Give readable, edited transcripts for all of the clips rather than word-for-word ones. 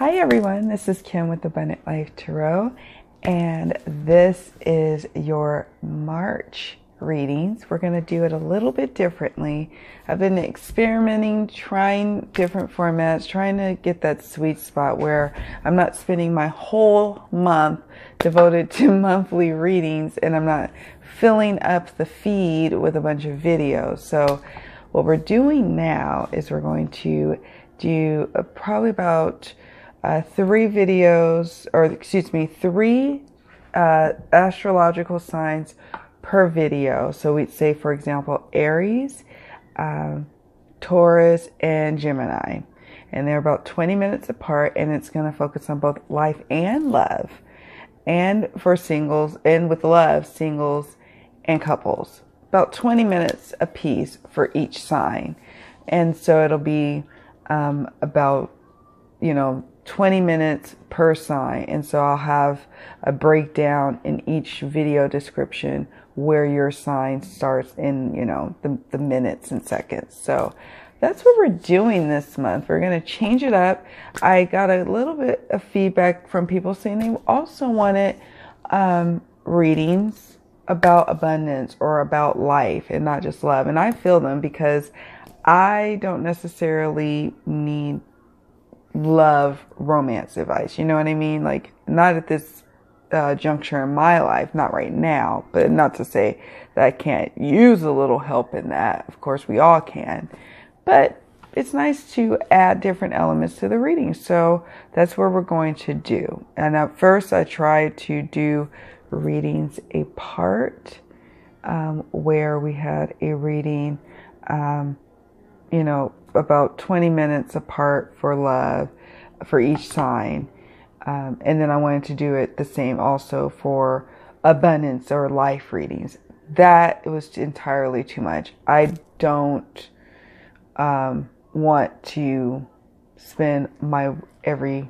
Hi everyone, this is Kim with Abundant Life Tarot, and this is your March readings. We're going to do it a little bit differently. I've been experimenting, trying different formats, trying to get that sweet spot where I'm not spending my whole month devoted to monthly readings and I'm not filling up the feed with a bunch of videos. So what we're doing now is we're going to do probably about three astrological signs per video. So we'd say, for example, Aries, Taurus, and Gemini. And they're about 20 minutes apart, and it's going to focus on both life and love. And for singles, and with love, singles and couples. About 20 minutes a piece for each sign. And so it'll be about, 20 minutes per sign. And so I'll have a breakdown in each video description where your sign starts in, the minutes and seconds. So that's what we're doing this month. We're going to change it up. I got a little bit of feedback from people saying they also wanted readings about abundance or about life and not just love. And I feel them because I don't necessarily need love romance advice. You know what I mean? Like, not at this juncture in my life, not right now, but not to say that I can't use a little help in that. Of course, we all can. But it's nice to add different elements to the reading. So that's what we're going to do. And at first, I tried to do readings apart, where we had a reading, about 20 minutes apart for love for each sign. And then I wanted to do it the same also for abundance or life readings. That was entirely too much. I don't want to spend my every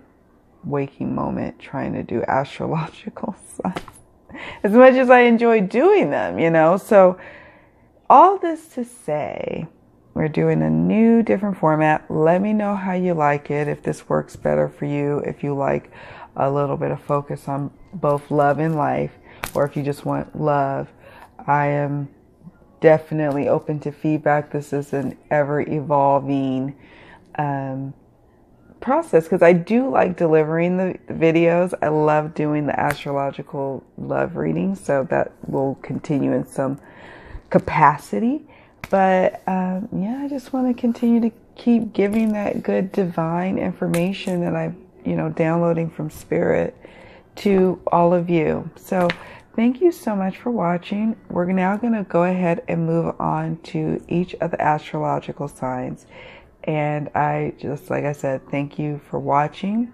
waking moment trying to do astrological signs as much as I enjoy doing them, So all this to say, we're doing a new, different format. Let me know how you like it, if this works better for you, if you like a little bit of focus on both love and life, or if you just want love. I am definitely open to feedback. This is an ever-evolving process because I do like delivering the videos. I love doing the astrological love readings, so that will continue in some capacity. But I just want to continue to keep giving that good divine information that I'm, downloading from Spirit to all of you. So thank you so much for watching. We're now going to go ahead and move on to each of the astrological signs. And like I said, thank you for watching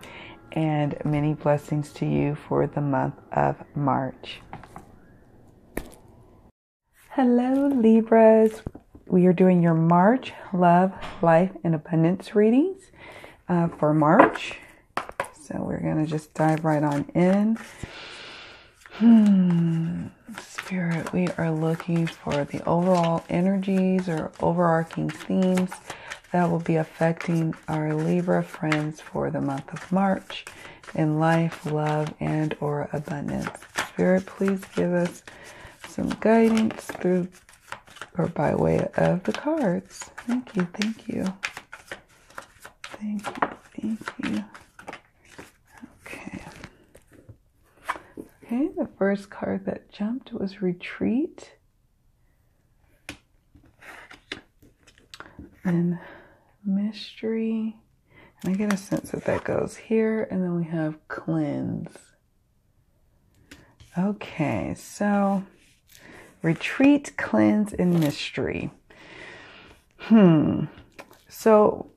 and many blessings to you for the month of March. Hello, Libras. We are doing your March Love, Life, and Abundance readings for March. So we're going to just dive right on in. Spirit, we are looking for the overall energies or overarching themes that will be affecting our Libra friends for the month of March in life, love, and or abundance. Spirit, please give us some guidance through or by way of the cards. Thank you, thank you. Thank you, thank you. Okay, the first card that jumped was Retreat. And Mystery. And I get a sense that goes here. And then we have Cleanse. Okay, so Retreat, Cleanse, and Mystery. So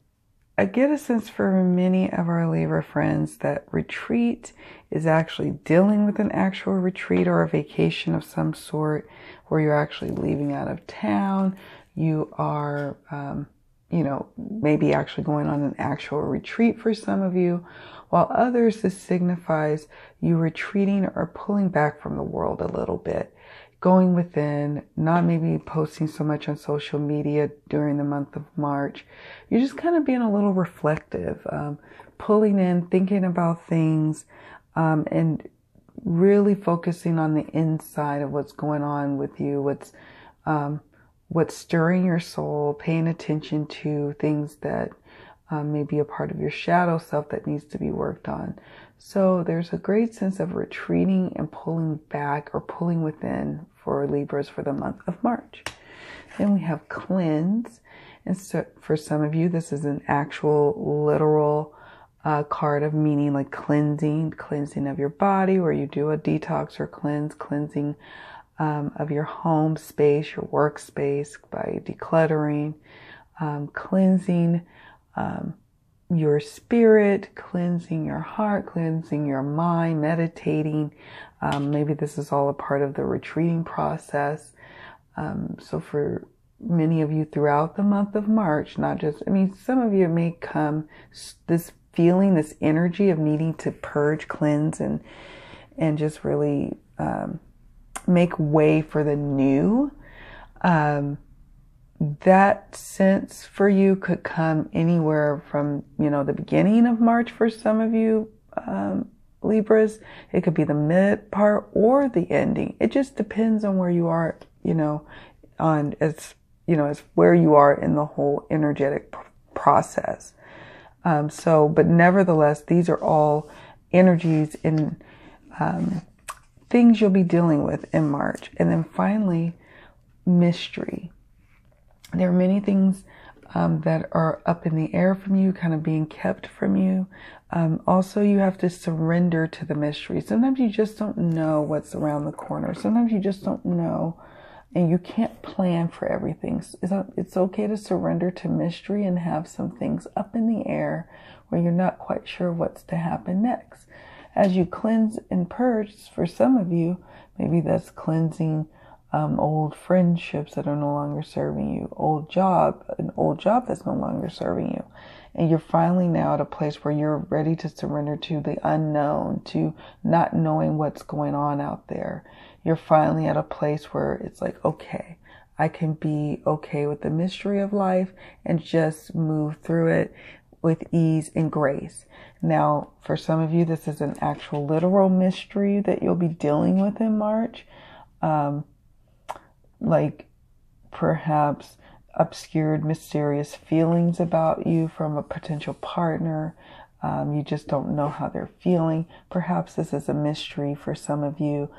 I get a sense for many of our Libra friends that retreat is actually dealing with an actual retreat or a vacation of some sort where you're actually leaving out of town. You are, maybe actually going on an actual retreat for some of you, while others, this signifies you retreating or pulling back from the world a little bit. Going within, not maybe posting so much on social media during the month of March. You're just kind of being a little reflective, pulling in, thinking about things, and really focusing on the inside of what's going on with you, what's stirring your soul, paying attention to things that may be a part of your shadow self that needs to be worked on. So there's a great sense of retreating and pulling back or pulling within for Libras for the month of March. Then we have cleanse. And so for some of you, this is an actual literal card of meaning, like cleansing of your body, where you do a detox or cleansing of your home space, your workspace by decluttering, cleansing your spirit, cleansing your heart, cleansing your mind, meditating. Maybe this is all a part of the retreating process. So for many of you throughout the month of March, not just, some of you may come this feeling, this energy of needing to purge, cleanse, and just really make way for the new. That sense for you could come anywhere from, the beginning of March for some of you, Libras. It could be the mid part or the ending. It just depends on where you are, as where you are in the whole energetic process. But nevertheless, these are all energies and things you'll be dealing with in March. And then finally, mystery. There are many things that are up in the air from you, kind of being kept from you. Also, you have to surrender to the mystery. Sometimes you just don't know what's around the corner. Sometimes you just don't know, and you can't plan for everything. It's okay to surrender to mystery and have some things up in the air where you're not quite sure what's to happen next. As you cleanse and purge, for some of you, maybe that's cleansing old friendships that are no longer serving you, an old job that's no longer serving you. And you're finally now at a place where you're ready to surrender to the unknown, to not knowing what's going on out there. You're finally at a place where it's like, okay, I can be okay with the mystery of life and just move through it with ease and grace. Now, for some of you, this is an actual literal mystery that you'll be dealing with in March. Like perhaps obscured, mysterious feelings about you from a potential partner. You just don't know how they're feeling. Perhaps this is a mystery for some of you,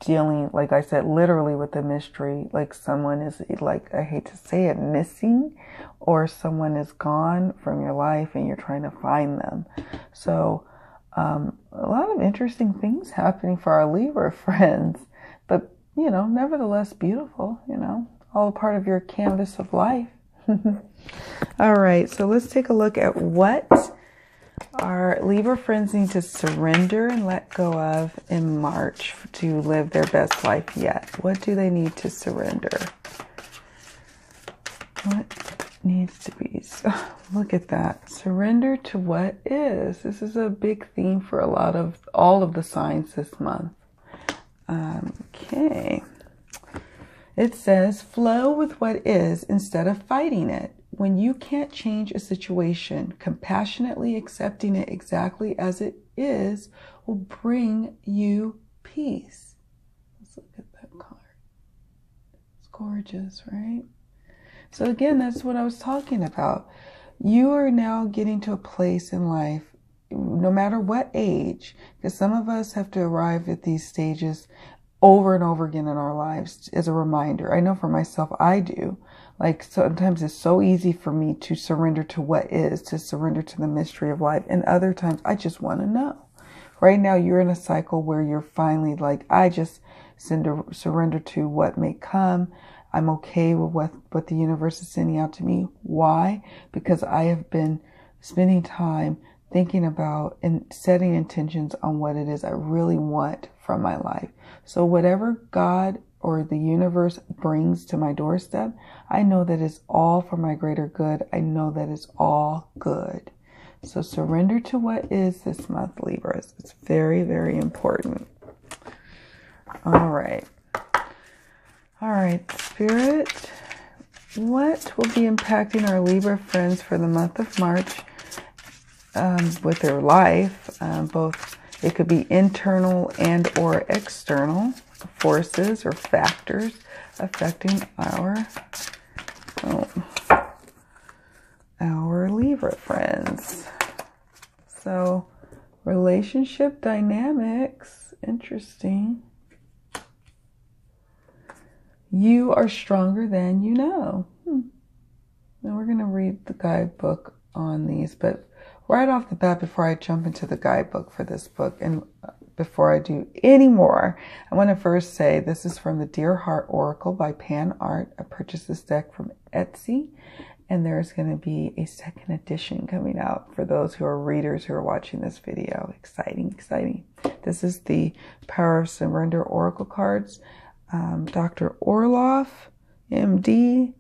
dealing, like I said, literally with a mystery, like someone is, like, I hate to say it, missing, or someone is gone from your life and you're trying to find them. So a lot of interesting things happening for our Libra friends, but nevertheless beautiful, all part of your canvas of life. All right, so let's take a look at what our Libra friends need to surrender and let go of in March to live their best life yet. What do they need to surrender? What needs to be? Look at that. Surrender to what is. This is a big theme for all of the signs this month. Okay. It says, flow with what is instead of fighting it. When you can't change a situation, compassionately accepting it exactly as it is will bring you peace. Let's look at that card. It's gorgeous, right? So again, that's what I was talking about. You are now getting to a place in life, no matter what age, because some of us have to arrive at these stages over and over again in our lives as a reminder. I know for myself, I do. Like sometimes it's so easy for me to surrender to what is, to surrender to the mystery of life. And other times I just want to know. Right now you're in a cycle where you're finally like, I just surrender to what may come. I'm okay with what the universe is sending out to me. Why? Because I have been spending time thinking about and setting intentions on what it is I really want from my life. So whatever God or the universe brings to my doorstep, I know that it's all for my greater good. I know that it's all good. So surrender to what is this month, Libras. It's very, very important. All right. All right, Spirit, what will be impacting our Libra friends for the month of March with their life, both. It could be internal and or external forces or factors affecting our Libra friends. So relationship dynamics, interesting. You are stronger than you know. Now we're going to read the guidebook on these, but right off the bat, before I jump into the guidebook for this book, and before I do any more, I want to first say this is from the Dear Heart Oracle by Pan Art. I purchased this deck from Etsy, and there's going to be a second edition coming out for those who are readers who are watching this video. Exciting, exciting. This is the Power of Surrender Oracle cards. Dr. Orloff, MD,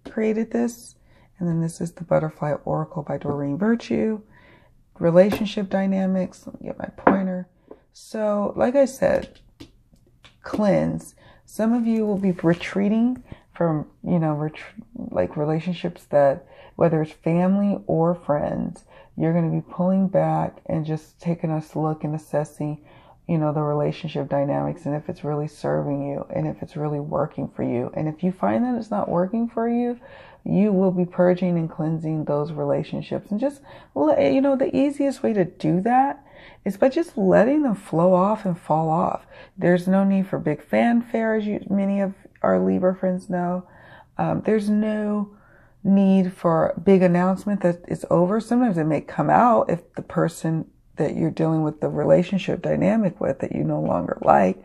created this. And then this is the Butterfly Oracle by Doreen Virtue. Relationship dynamics. Let me get my pointer. So, like I said, cleanse. Some of you will be retreating from, like relationships that, whether it's family or friends, you're going to be pulling back and just taking a look and assessing, the relationship dynamics, and if it's really serving you and if it's really working for you. And if you find that it's not working for you, you will be purging and cleansing those relationships. And just, the easiest way to do that is by just letting them flow off and fall off. There's no need for big fanfare, as many of our Libra friends know. There's no need for big announcement that it's over. Sometimes it may come out if the person that you're dealing with the relationship dynamic with that you no longer like,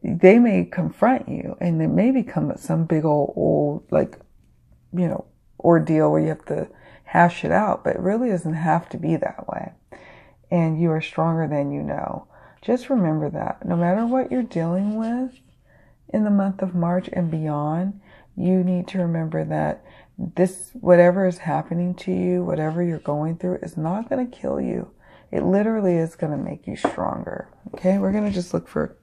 they may confront you, and it may become some big old ordeal where you have to hash it out, but it really doesn't have to be that way. And you are stronger than you know. Just remember that no matter what you're dealing with in the month of March and beyond, you need to remember that whatever is happening to you, whatever you're going through, is not going to kill you. It literally is going to make you stronger. Okay, we're going to just look for,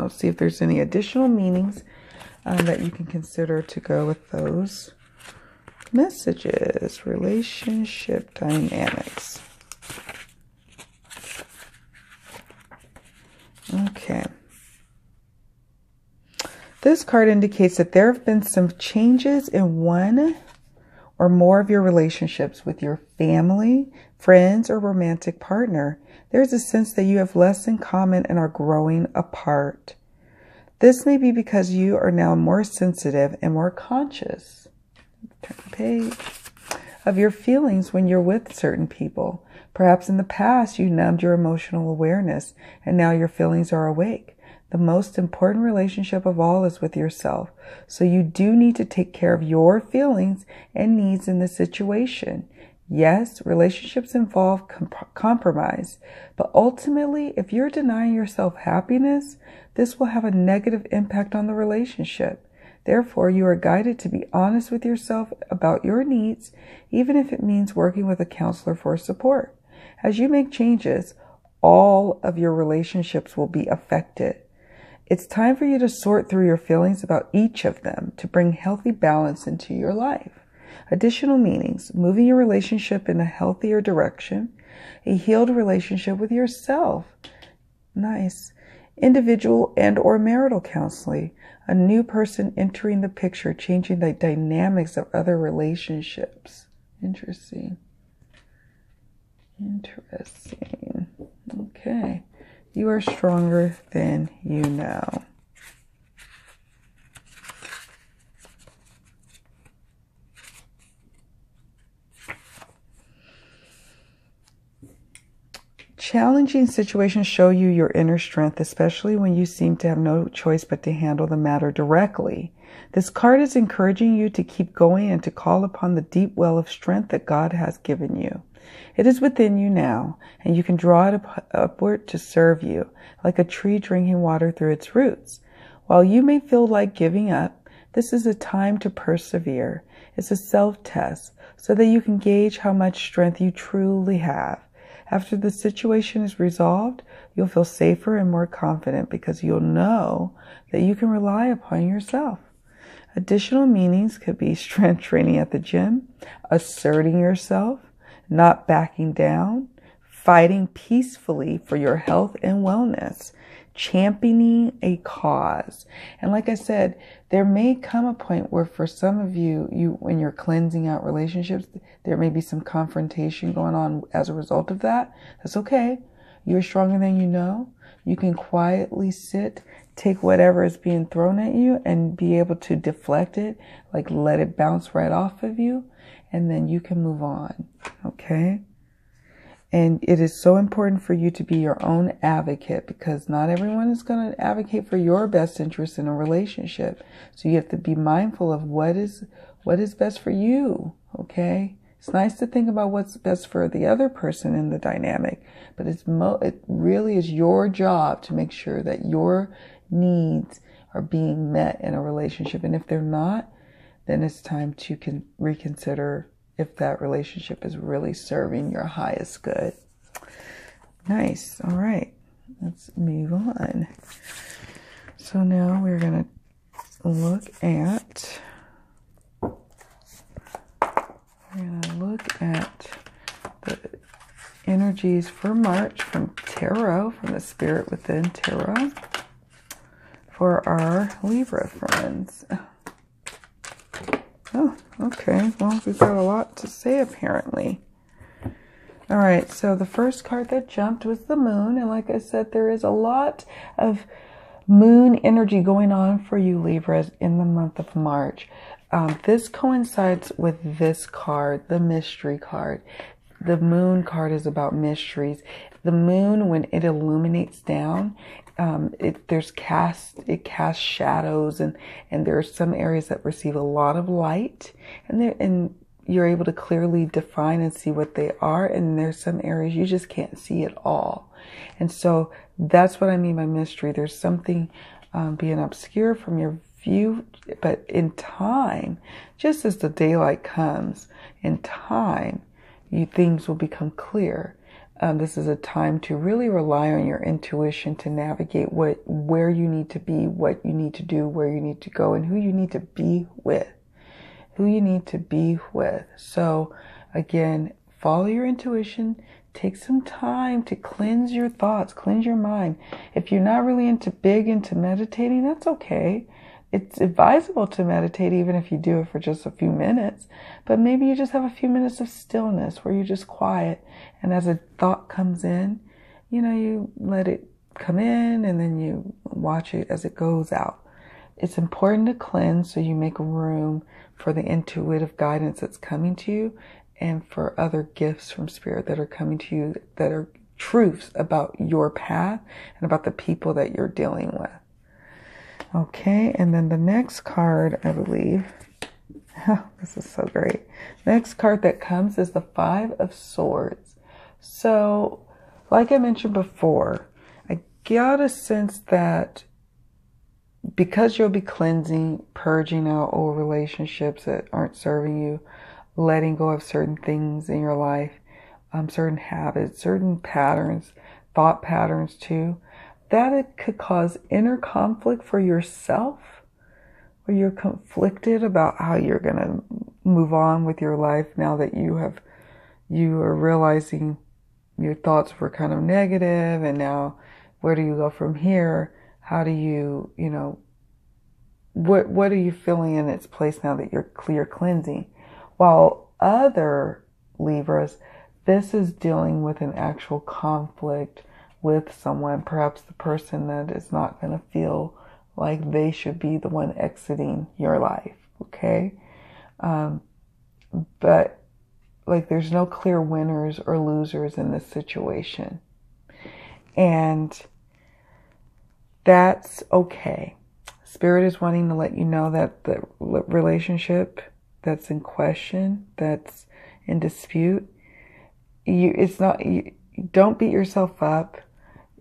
see if there's any additional meanings that you can consider to go with those messages. Relationship dynamics. Okay. This card indicates that there have been some changes in one or more of your relationships with your family, friends, or romantic partner. There's a sense that you have less in common and are growing apart. This may be because you are now more sensitive and more conscious. Turn the page. Of your feelings when you're with certain people. Perhaps in the past you numbed your emotional awareness, and now your feelings are awake. The most important relationship of all is with yourself. So you do need to take care of your feelings and needs in this situation. Yes, relationships involve compromise, but ultimately, if you're denying yourself happiness, this will have a negative impact on the relationship. Therefore, you are guided to be honest with yourself about your needs, even if it means working with a counselor for support. As you make changes, all of your relationships will be affected. It's time for you to sort through your feelings about each of them to bring healthy balance into your life. Additional meanings: moving your relationship in a healthier direction, a healed relationship with yourself. Nice. Individual and or marital counseling, a new person entering the picture, changing the dynamics of other relationships. Interesting. Okay. You are stronger than you know. Challenging situations show you your inner strength, especially when you seem to have no choice but to handle the matter directly. This card is encouraging you to keep going and to call upon the deep well of strength that God has given you. It is within you now, and you can draw it upward to serve you, like a tree drinking water through its roots. While you may feel like giving up, this is a time to persevere. It's a self-test, so that you can gauge how much strength you truly have. After the situation is resolved, you'll feel safer and more confident because you'll know that you can rely upon yourself. Additional meanings could be strength training at the gym, asserting yourself, not backing down, fighting peacefully for your health and wellness, championing a cause. And like I said, there may come a point where for some of you, when you're cleansing out relationships, there may be some confrontation going on as a result of that. That's okay. You're stronger than you know. You can quietly sit, take whatever is being thrown at you and be able to deflect it, like let it bounce right off of you, and then you can move on. Okay? And it is so important for you to be your own advocate, because not everyone is going to advocate for your best interest in a relationship. So you have to be mindful of what is best for you. Okay? It's nice to think about what's best for the other person in the dynamic, but it really is your job to make sure that your needs are being met in a relationship. And if they're not, then it's time to reconsider if that relationship is really serving your highest good. Nice. All right. Let's move on. So now we're going to look at the energies for March from Tarot, from the Spirit Within Tarot, for our Libra friends. Oh, okay. Well, we've got a lot to say apparently. All right. So the first card that jumped was the Moon. And like I said, there is a lot of Moon energy going on for you Libras in the month of March. This coincides with this card, the Mystery card. The Moon card is about mysteries. The Moon, when it illuminates down, it casts shadows, and there are some areas that receive a lot of light, and you're able to clearly define and see what they are, and there's some areas you just can't see at all. And so that's what I mean by mystery. There's something being obscure from your view, but in time, just as the daylight comes, in time, things will become clear. This is a time to really rely on your intuition to navigate where you need to be, what you need to do, where you need to go, and who you need to be with. So again, follow your intuition. Take some time to cleanse your thoughts, cleanse your mind. If you're not really big into meditating, that's okay. It's advisable to meditate even if you do it for just a few minutes, but maybe you just have a few minutes of stillness where you're just quiet, and as a thought comes in, you let it come in and then you watch it as it goes out. It's important to cleanse so you make room for the intuitive guidance that's coming to you and for other gifts from Spirit that are coming to you that are truths about your path and about the people that you're dealing with. Okay, and then the next card, I believe, this is so great. Next card that comes is the Five of Swords. So, like I mentioned before, I got a sense that because you'll be cleansing, purging out old relationships that aren't serving you, letting go of certain things in your life, certain habits, certain patterns, thought patterns too, that it could cause inner conflict for yourself, where you're conflicted about how you're going to move on with your life now that you are realizing your thoughts were kind of negative, and now where do you go from here? How do you, what are you feeling in its place now that you're clear cleansing? While other Libras, this is dealing with an actual conflict with someone, perhaps the person that is not going to feel like they should be the one exiting your life, okay? But like there's no clear winners or losers in this situation. And that's okay. Spirit is wanting to let you know that the relationship that's in question, that's in dispute, don't beat yourself up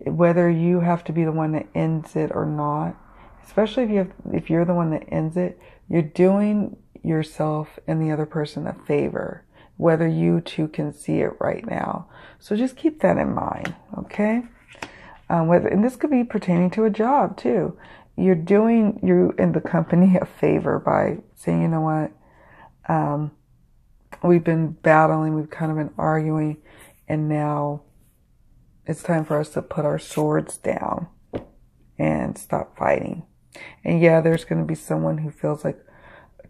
whether you have to be the one that ends it or not. Especially if you're the one that ends it, you're doing yourself and the other person a favor, whether you two can see it right now. So just keep that in mind, okay? And this could be pertaining to a job too. You're doing you and the company a favor by saying, you know what, we've been battling, we've kind of been arguing, and now it's time for us to put our swords down and stop fighting. And yeah, there's going to be someone who feels like,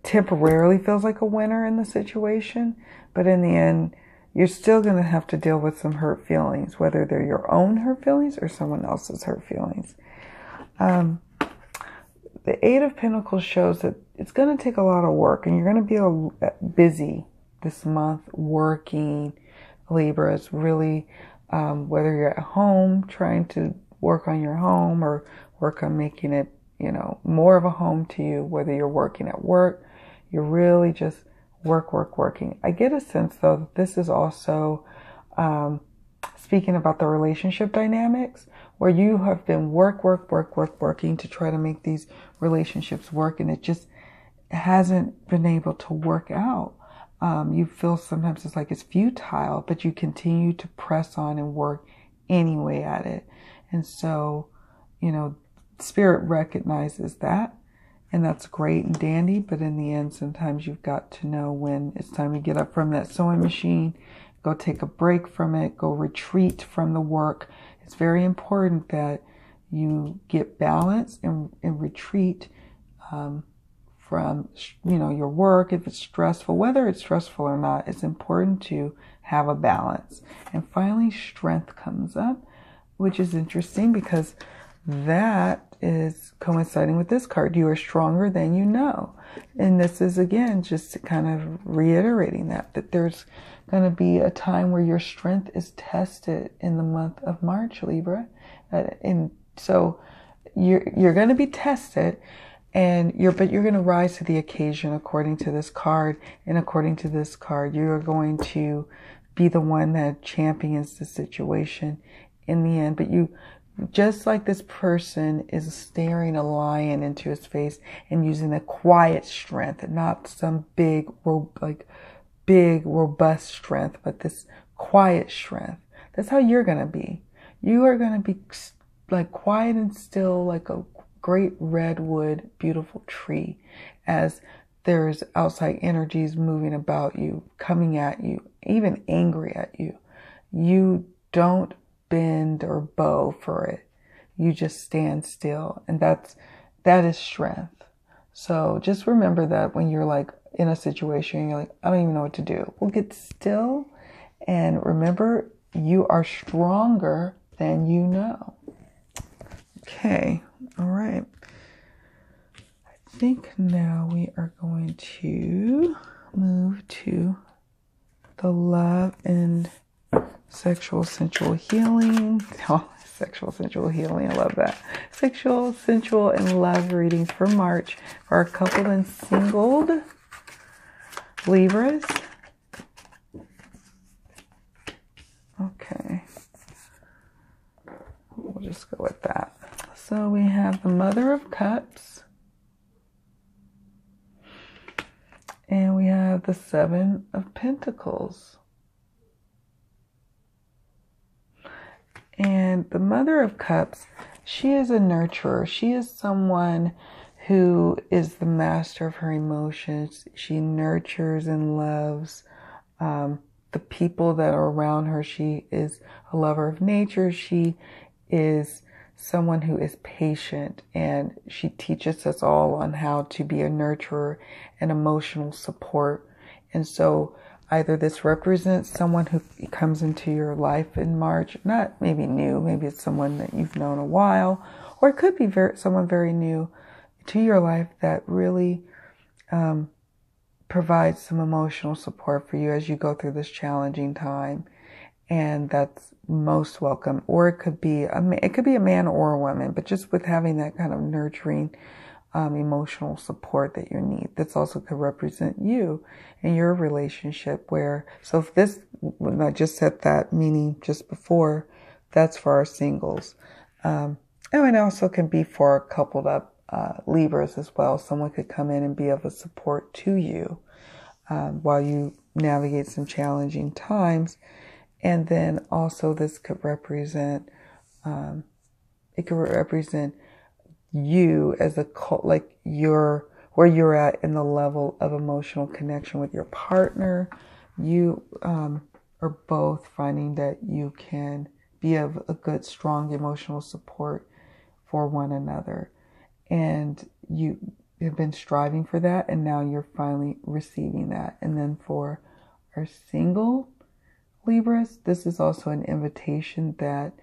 temporarily feels like a winner in the situation, but in the end, you're still going to have to deal with some hurt feelings, whether they're your own hurt feelings or someone else's hurt feelings. The Eight of Pentacles shows that it's going to take a lot of work, and you're going to be busy this month working, Libras, really, whether you're at home trying to work on your home or work on making it, more of a home to you, whether you're working at work, you're really just working. I get a sense, though, that this is also speaking about the relationship dynamics, where you have been working to try to make these relationships work, and it just hasn't been able to work out. You feel sometimes it's like it's futile, but you continue to press on and work anyway at it. And so, Spirit recognizes that, and that's great and dandy, but in the end, sometimes you've got to know when it's time to get up from that sewing machine, go take a break from it, go retreat from the work. It's very important that you get balance and retreat from, your work. If it's stressful, whether it's stressful or not, it's important to have a balance. And finally, strength comes up, which is interesting because that is coinciding with this card. You are stronger than you know. And this is, again, just kind of reiterating that there's going to be a time where your strength is tested in the month of March, Libra. And so you're going to be tested, but you're going to rise to the occasion according to this card. And according to this card, you are going to be the one that champions the situation in the end. But just like this person is staring a lion into his face and using a quiet strength, not some big, robust strength, but this quiet strength. That's how you're going to be. You are going to be like quiet and still, like a great redwood, beautiful tree, as there's outside energies moving about you, coming at you, even angry at you. You don't bend or bow for it. You just stand still, and that is strength. So just remember that when you're like in a situation, you're like, I don't even know what to do. Well, get still and remember you are stronger than you know. Okay, all right. I think now we are going to move to the love and sexual sensual healing. Oh, sexual sensual healing, I love that. Sexual, sensual, and love readings for March for our coupled and singled Libras. Okay, we'll just go with that. So we have the Mother of Cups, and we have the Seven of Pentacles. And the Mother of Cups, she is a nurturer. She is someone who is the master of her emotions. She nurtures and loves the people that are around her. She is a lover of nature. She is someone who is patient, and she teaches us all on how to be a nurturer and emotional support. And so either this represents someone who comes into your life in March, not maybe new, maybe it's someone that you've known a while, or it could be someone very new to your life that really provides some emotional support for you as you go through this challenging time. And that's most welcome. Or it could be a man or a woman, but just with having that kind of nurturing emotional support that you need. That's also could represent you in your relationship so if this, when I just said that meaning just before, that's for our singles. And it also can be for coupled up Libras as well. Someone could come in and be of a support to you while you navigate some challenging times. And then also this could represent, you as where you're at in the level of emotional connection with your partner, you are both finding that you can be of a good, strong emotional support for one another. And you have been striving for that, and now you're finally receiving that. And then for our single Libras, this is also an invitation that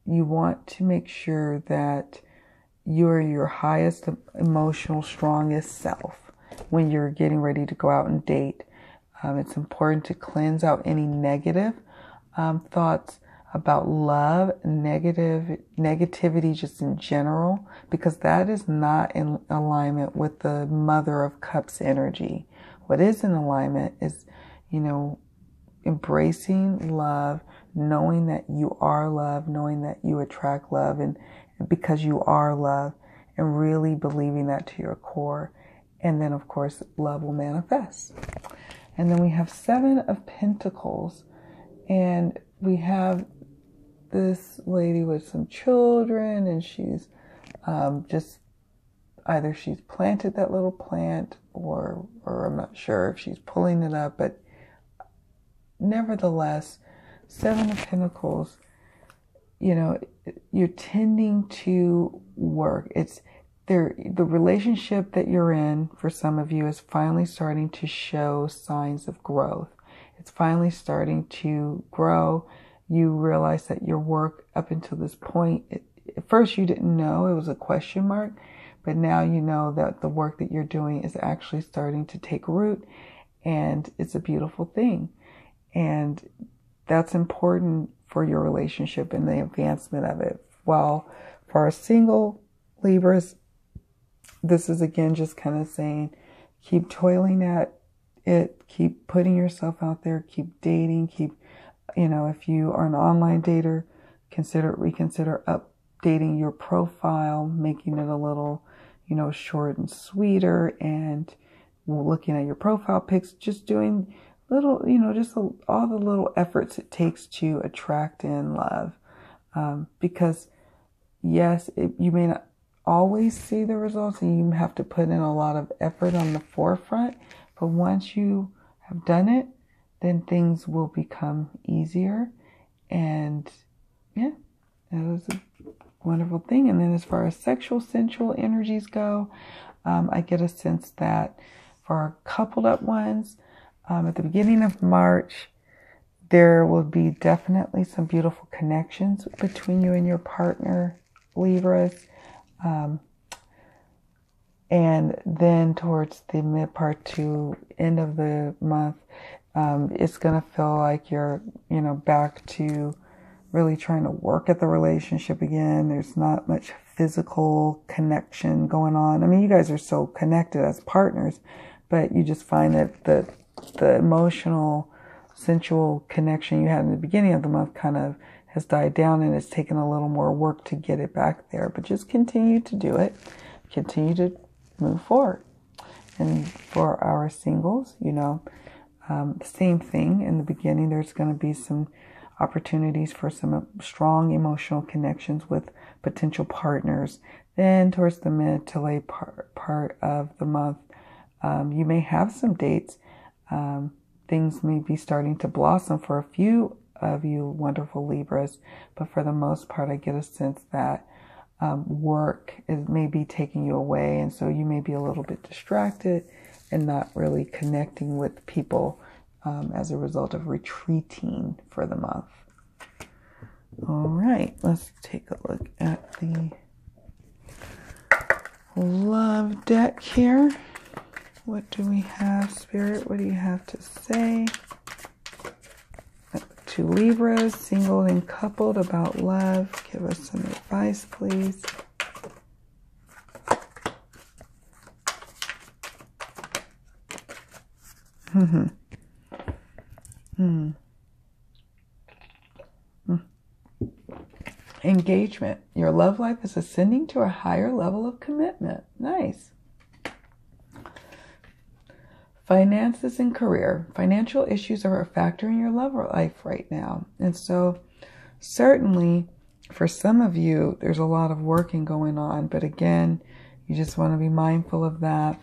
you want to make sure that you're your highest emotional, strongest self when you're getting ready to go out and date. It's important to cleanse out any negative thoughts about love, negativity just in general, because that is not in alignment with the Mother of Cups energy. What is in alignment is, embracing love, knowing that you are love, knowing that you attract love, and because you are love, and really believing that to your core. And then, of course, love will manifest. And then we have 7 of Pentacles, and we have this lady with some children, and she's just either she's planted that little plant, or I'm not sure if she's pulling it up, but nevertheless, 7 of Pentacles, you're tending to work. It's there. The relationship that you're in, for some of you, is finally starting to show signs of growth. It's finally starting to grow. You realize that your work up until this point, at first you didn't know, it was a question mark, but now you know that the work that you're doing is actually starting to take root, and it's a beautiful thing. And that's important for your relationship and the advancement of it. While for our single Libras, this is again just kind of saying, keep toiling at it, keep putting yourself out there, keep dating, if you are an online dater, reconsider updating your profile, making it a little, short and sweeter, and looking at your profile pics, just doing little, all the little efforts it takes to attract in love. Because yes, you may not always see the results, and you have to put in a lot of effort on the forefront, but once you have done it, then things will become easier. And yeah, that was a wonderful thing. And then as far as sexual, sensual energies go, I get a sense that for our coupled up ones, at the beginning of March, there will be definitely some beautiful connections between you and your partner, Libras. And then towards the mid part to end of the month, it's going to feel like you're, back to really trying to work at the relationship again. There's not much physical connection going on. I mean, you guys are so connected as partners, but you just find that the emotional, sensual connection you had in the beginning of the month kind of has died down, and it's taken a little more work to get it back there. But just continue to do it. Continue to move forward. And for our singles, the same thing. In the beginning, there's going to be some opportunities for some strong emotional connections with potential partners. Then towards the mid to late part of the month, you may have some dates. Things may be starting to blossom for a few of you wonderful Libras, but for the most part, I get a sense that work may be taking you away, and so you may be a little bit distracted and not really connecting with people as a result of retreating for the month. All right, let's take a look at the love deck here. What do we have, Spirit? What do you have to say to Libras, single and coupled, about love? Give us some advice, please. Engagement. Your love life is ascending to a higher level of commitment. Nice. Finances and career. Financial issues are a factor in your love life right now. And so certainly for some of you, there's a lot of working going on. But again, you just want to be mindful of that.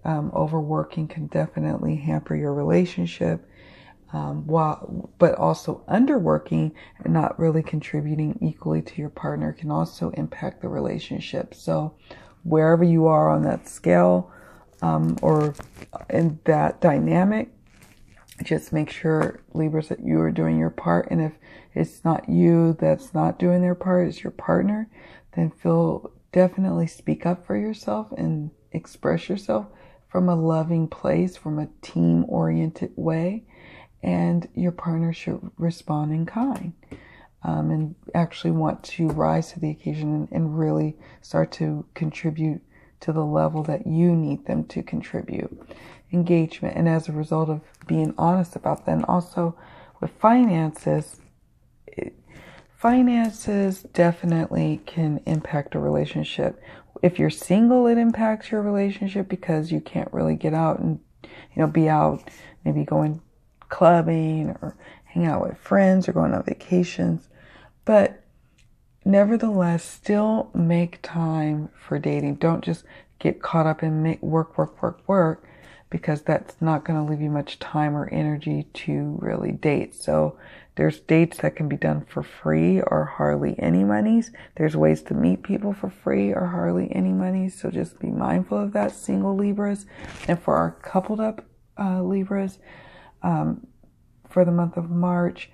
Overworking can definitely hamper your relationship. But also underworking and not really contributing equally to your partner can also impact the relationship. So wherever you are on that scale, or in that dynamic, just make sure, Libras, that you are doing your part. And if it's not you that's not doing their part, it's your partner, then definitely speak up for yourself and express yourself from a loving place, from a team-oriented way. And your partner should respond in kind, and actually want to rise to the occasion and really start to contribute to the level that you need them to contribute. Engagement. And as a result of being honest about that, and also with finances, finances definitely can impact a relationship. If you're single, it impacts your relationship because you can't really get out and, be out, maybe going clubbing or hang out with friends or going on vacations. But nevertheless, still make time for dating. Don't just get caught up in work, because that's not going to leave you much time or energy to really date. So there's dates that can be done for free or hardly any monies. There's ways to meet people for free or hardly any monies. So just be mindful of that, single Libras. And for our coupled up Libras, for the month of March,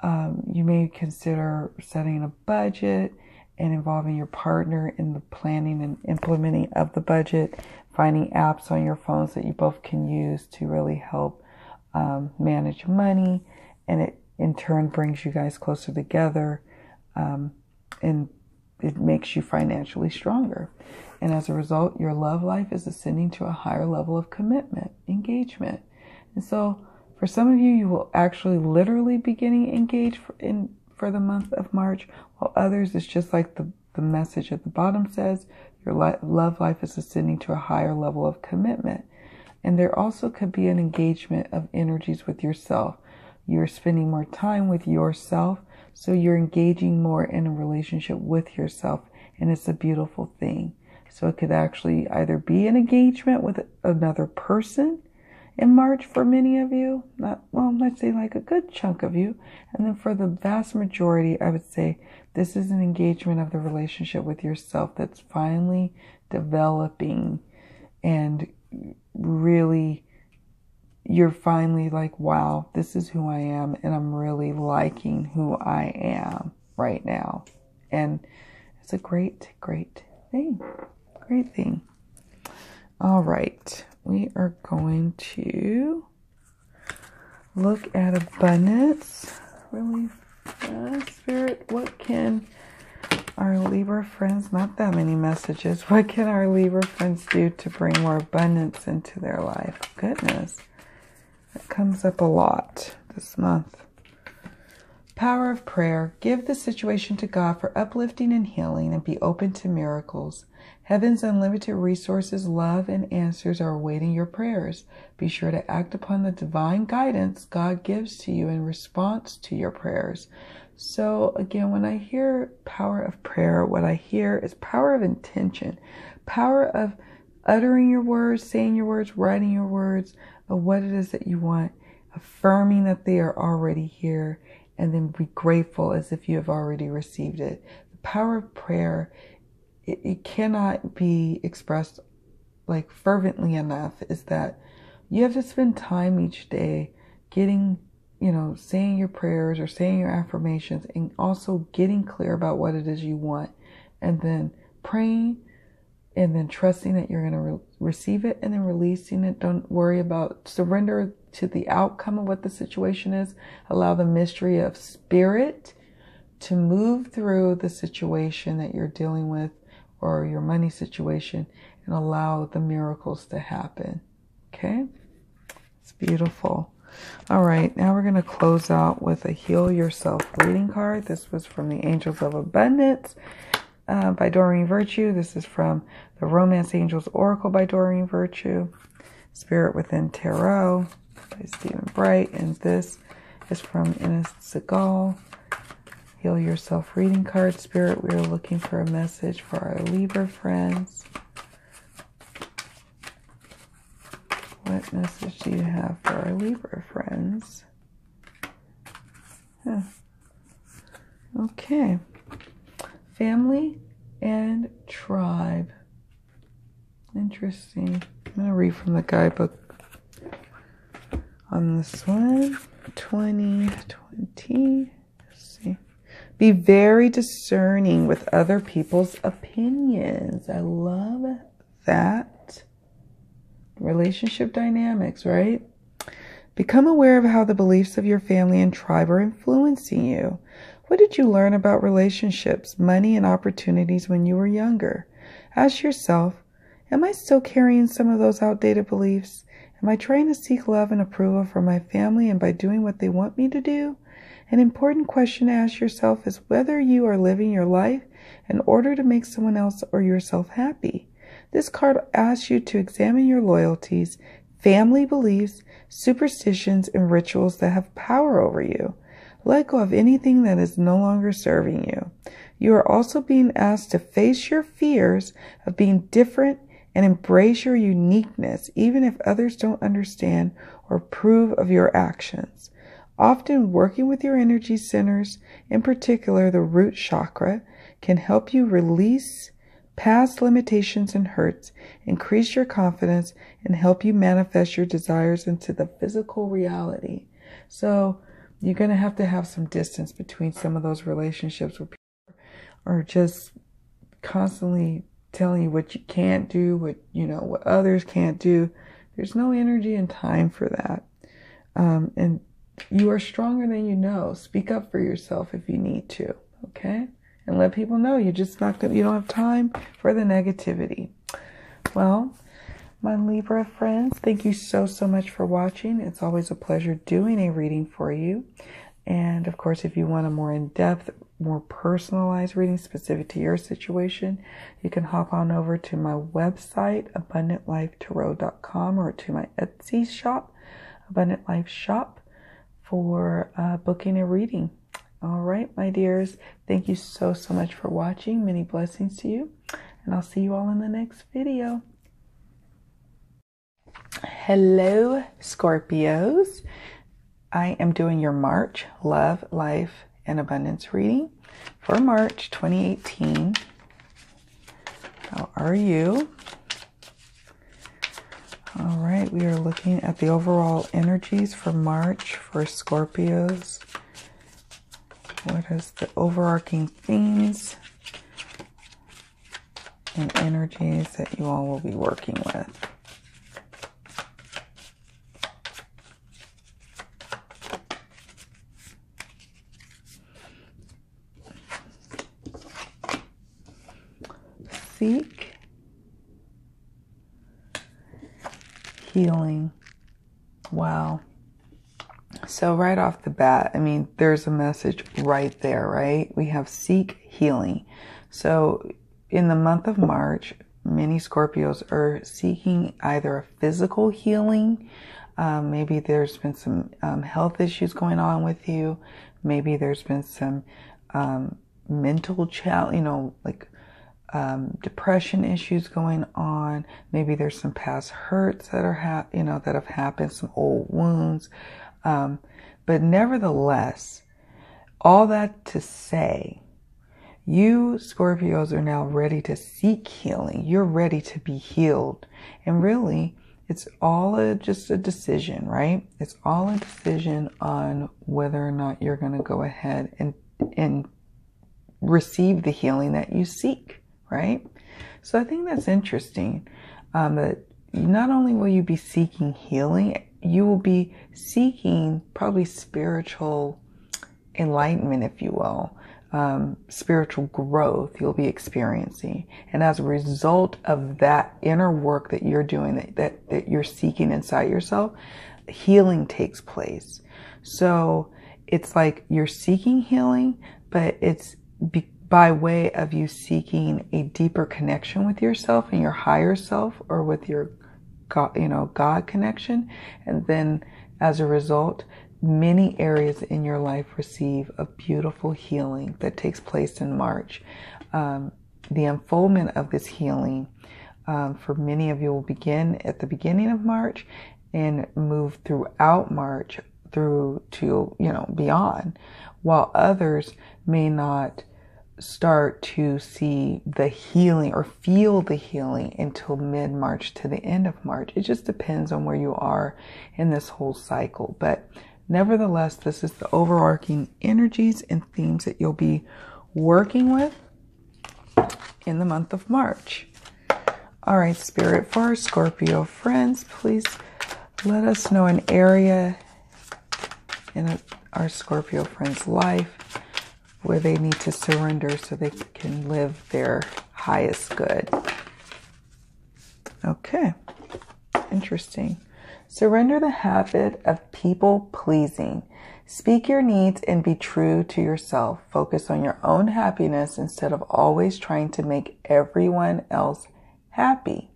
you may consider setting a budget and involving your partner in the planning and implementing of the budget, finding apps on your phones that you both can use to really help manage money, and it in turn brings you guys closer together, and it makes you financially stronger. And as a result, your love life is ascending to a higher level of commitment, engagement. And so for some of you, you will actually literally be getting engaged for the month of March, while others, it's just like the message at the bottom says, your love life is ascending to a higher level of commitment. And there also could be an engagement of energies with yourself. You're spending more time with yourself, so you're engaging more in a relationship with yourself, and it's a beautiful thing. So it could actually either be an engagement with another person in March for many of you, let's say like a good chunk of you. And then for the vast majority, I would say this is an engagement of the relationship with yourself that's finally developing, and really you're finally like, wow, this is who I am, and I'm really liking who I am right now. And it's a great, great thing. Great thing. All right. We are going to look at abundance really fast. Spirit, what can our Libra friends, not that many messages, what can our Libra friends do to bring more abundance into their life? Goodness, that comes up a lot this month. Power of prayer. Give the situation to God for uplifting and healing, and be open to miracles. Heaven's unlimited resources, love, and answers are awaiting your prayers. Be sure to act upon the divine guidance God gives to you in response to your prayers. So again, when I hear power of prayer, what I hear is power of intention, power of uttering your words, saying your words, writing your words of what it is that you want, affirming that they are already here, and then be grateful as if you have already received it. The power of prayer, it cannot be expressed like fervently enough, is that you have to spend time each day getting, saying your prayers or saying your affirmations, and also getting clear about what it is you want, and then praying, and then trusting that you're going to receive it, and then releasing it. Don't worry about, surrender to the outcome of what the situation is. Allow the mystery of spirit to move through the situation that you're dealing with, or your money situation, and allow the miracles to happen. Okay? It's beautiful. All right, now we're going to close out with a Heal Yourself reading card. This was from the Angels of Abundance by Doreen Virtue. This is from the Romance Angels Oracle by Doreen Virtue. Spirit Within Tarot by Stephen Bright. And this is from Ines Segal. Heal Yourself reading card. Spirit, we are looking for a message for our Libra friends. What message do you have for our Libra friends? Huh. Okay. Family and tribe. Interesting. I'm going to read from the guidebook on this one. 2020. Let's see. Be very discerning with other people's opinions. I love that. Relationship dynamics, right? Become aware of how the beliefs of your family and tribe are influencing you. What did you learn about relationships, money, and opportunities when you were younger? Ask yourself, am I still carrying some of those outdated beliefs? Am I trying to seek love and approval from my family and by doing what they want me to do? An important question to ask yourself is whether you are living your life in order to make someone else or yourself happy. This card asks you to examine your loyalties, family beliefs, superstitions, and rituals that have power over you. Let go of anything that is no longer serving you. You are also being asked to face your fears of being different and embrace your uniqueness, even if others don't understand or approve of your actions. Often working with your energy centers, in particular the root chakra, can help you release past limitations and hurts, increase your confidence, and help you manifest your desires into the physical reality. So you're going to have some distance between some of those relationships where people are just constantly telling you what you can't do, what others can't do. There's no energy and time for that. And you are stronger than you know. Speak up for yourself if you need to, okay? And let people know you don't have time for the negativity. Well, my Libra friends, thank you so much for watching. It's always a pleasure doing a reading for you. And of course, if you want a more in-depth, more personalized reading specific to your situation, you can hop on over to my website, abundantlifetarot.com, or to my Etsy shop, Abundant Life Shop, for booking a reading. All right, my dears, thank you so much for watching. Many blessings to you, and I'll see you all in the next video. Hello, Scorpios. I am doing your March Love, Life, and Abundance reading for March 2018. How are you? All right, we are looking at the overall energies for March for Scorpios. What is the overarching themes and energies that you all will be working with? Seek healing. Wow. So right off the bat, I mean, there's a message right there, right? We have seek healing. So in the month of March, many Scorpios are seeking either a physical healing. Maybe there's been some health issues going on with you. Maybe there's been some mental challenge, depression issues going on. Maybe there's some past hurts that are that have happened, some old wounds. But nevertheless, all that to say, you Scorpios are now ready to seek healing. You're ready to be healed. And really, it's all just a decision, right? It's all a decision on whether or not you're going to go ahead and receive the healing that you seek, right? So I think that's interesting, that not only will you be seeking healing, you will be seeking probably spiritual enlightenment, if you will, spiritual growth you'll be experiencing. And as a result of that inner work that you're doing, that you're seeking inside yourself, healing takes place. So it's like you're seeking healing, but it's by way of you seeking a deeper connection with yourself and your higher self, or with your God connection. And then as a result, many areas in your life receive a beautiful healing that takes place in March. The unfoldment of this healing for many of you will begin at the beginning of March, and move throughout March through to, beyond, while others may not start to see the healing or feel the healing until mid-March to the end of March. It just depends on where you are in this whole cycle. But nevertheless, this is the overarching energies and themes that you'll be working with in the month of March. All right, Spirit, for our Scorpio friends, please let us know an area in our Scorpio friends' life where they need to surrender so they can live their highest good. Okay, interesting. Surrender the habit of people pleasing. Speak your needs and be true to yourself. Focus on your own happiness instead of always trying to make everyone else happy.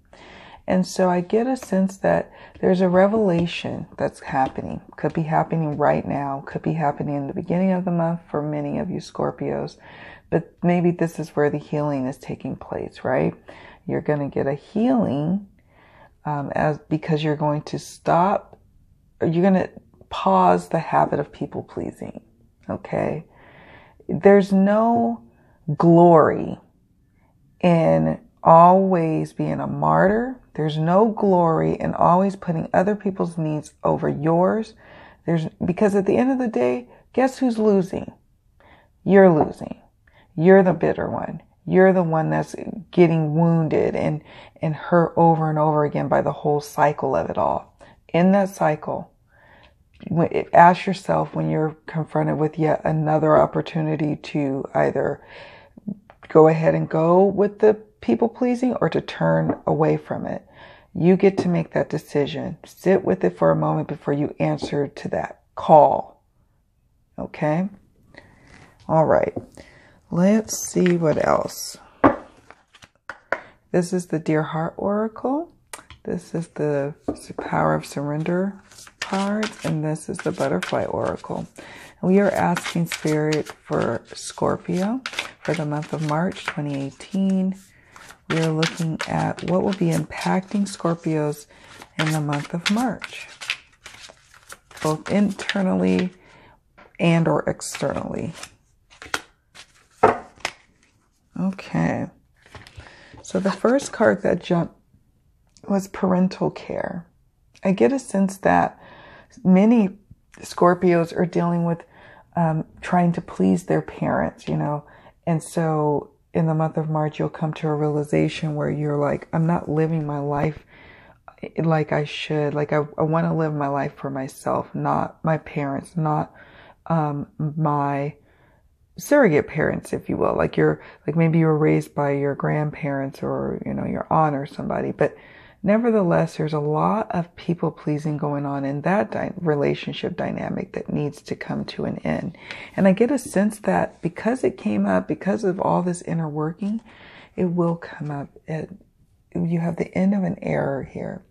And so I get a sense that there's a revelation that's happening. Could be happening right now. Could be happening in the beginning of the month for many of you Scorpios. But maybe this is where the healing is taking place, right? You're going to get a healing because you're going to stop, or you're going to pause the habit of people pleasing. Okay? There's no glory in always being a martyr. There's no glory in always putting other people's needs over yours. Because at the end of the day, guess who's losing? You're losing. You're the bitter one. You're the one that's getting wounded and hurt over and over again by the whole cycle of it all. In that cycle, ask yourself when you're confronted with yet another opportunity to either go ahead and go with the people pleasing or to turn away from it. You get to make that decision. Sit with it for a moment before you answer to that call. Okay? All right. Let's see what else. This is the Dear Heart Oracle. This is the Power of Surrender card. And this is the Butterfly Oracle. We are asking Spirit for Scorpio for the month of March 2018. We are looking at what will be impacting Scorpios in the month of March, both internally and or externally. Okay. So the first card that jumped was parental care. I get a sense that many Scorpios are dealing with trying to please their parents, and so in the month of March, you'll come to a realization where you're like, I'm not living my life like I should. Like I want to live my life for myself, not my parents, not my surrogate parents, if you will. Like maybe you were raised by your grandparents or, your aunt or somebody. But nevertheless, there's a lot of people pleasing going on in that relationship dynamic that needs to come to an end. And I get a sense that because it came up, because of all this inner working, it will come up. You have the end of an error here.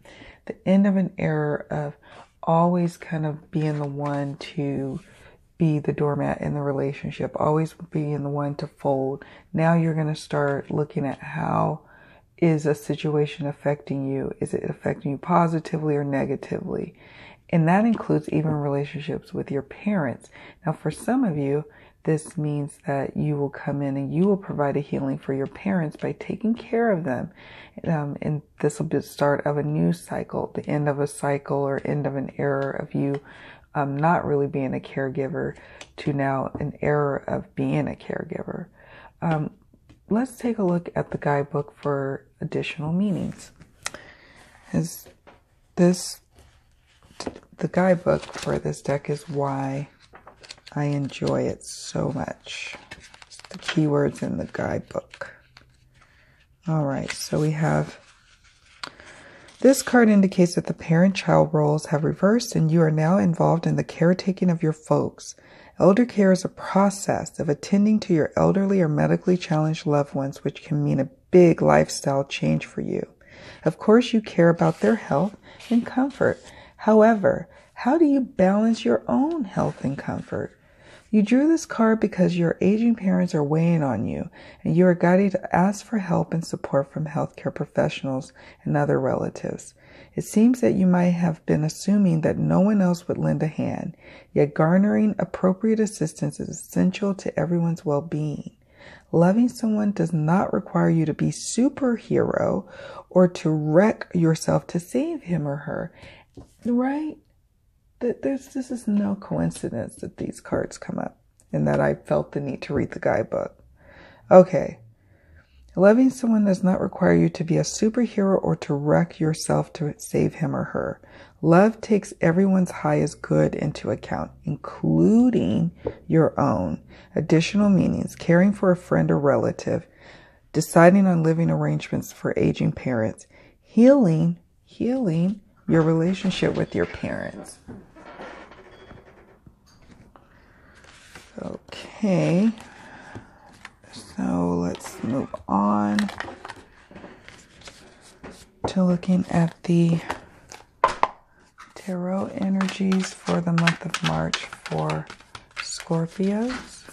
The end of an error of always kind of being the one to be the doormat in the relationship, always being the one to fold. Now you're going to start looking at how is a situation affecting you? Is it affecting you positively or negatively? And that includes even relationships with your parents. Now, for some of you, this means that you will come in and you will provide a healing for your parents by taking care of them. And this will be the start of a new cycle, the end of a cycle or end of an era of you not really being a caregiver to now an era of being a caregiver. Let's take a look at the guidebook for additional meanings. The guidebook for this deck is why I enjoy it so much. It's the keywords in the guidebook. All right, so we have this card indicates that the parent-child roles have reversed and you are now involved in the caretaking of your folks. Elder care is a process of attending to your elderly or medically challenged loved ones, which can mean a big lifestyle change for you. Of course, you care about their health and comfort. However, how do you balance your own health and comfort? You drew this card because your aging parents are weighing on you, and you are guided to ask for help and support from healthcare professionals and other relatives. It seems that you might have been assuming that no one else would lend a hand, yet garnering appropriate assistance is essential to everyone's well-being. Loving someone does not require you to be superhero or to wreck yourself to save him or her, right? This is no coincidence that these cards come up and that I felt the need to read the guidebook. Okay. Loving someone does not require you to be a superhero or to wreck yourself to save him or her. Love takes everyone's highest good into account, including your own. Additional meanings: caring for a friend or relative, deciding on living arrangements for aging parents, healing your relationship with your parents. Okay. So let's move on to looking at the tarot energies for the month of March for Scorpios.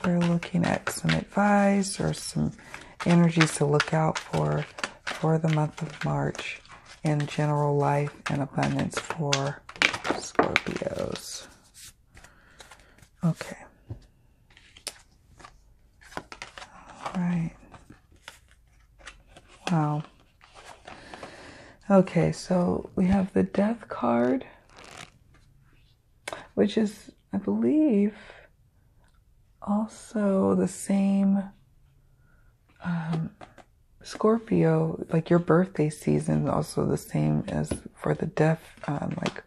We're looking at some advice or some energies to look out for the month of March in general life and abundance for Scorpios. Okay. Right. Wow. Okay, so we have the Death card, which is, I believe, also the same Scorpio, like your birthday season, also the same as for the Death, like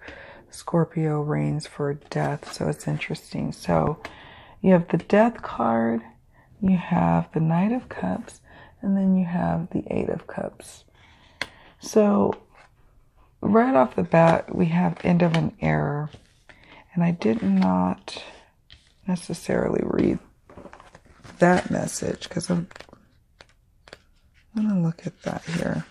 Scorpio reigns for death, so it's interesting. So you have the Death card, you have the Knight of Cups, and then you have the Eight of Cups. So right off the bat, we have end of an era. And I did not necessarily read that message because I'm going to look at that here.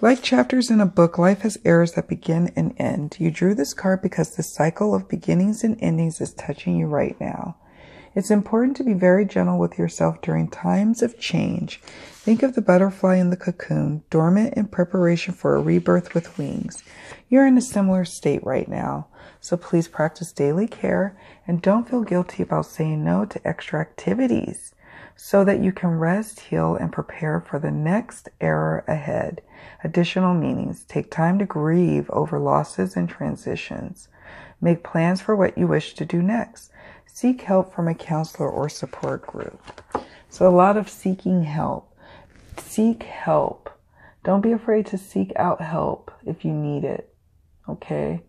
Like chapters in a book, life has eras that begin and end. You drew this card because the cycle of beginnings and endings is touching you right now. It's important to be very gentle with yourself during times of change. Think of the butterfly in the cocoon, dormant in preparation for a rebirth with wings. You're in a similar state right now, so please practice daily care and don't feel guilty about saying no to extra activities so that you can rest, heal, and prepare for the next era ahead. Additional meanings: take time to grieve over losses and transitions. Make plans for what you wish to do next. Seek help from a counselor or support group. So a lot of seeking help. Seek help. Don't be afraid to seek out help if you need it. Okay?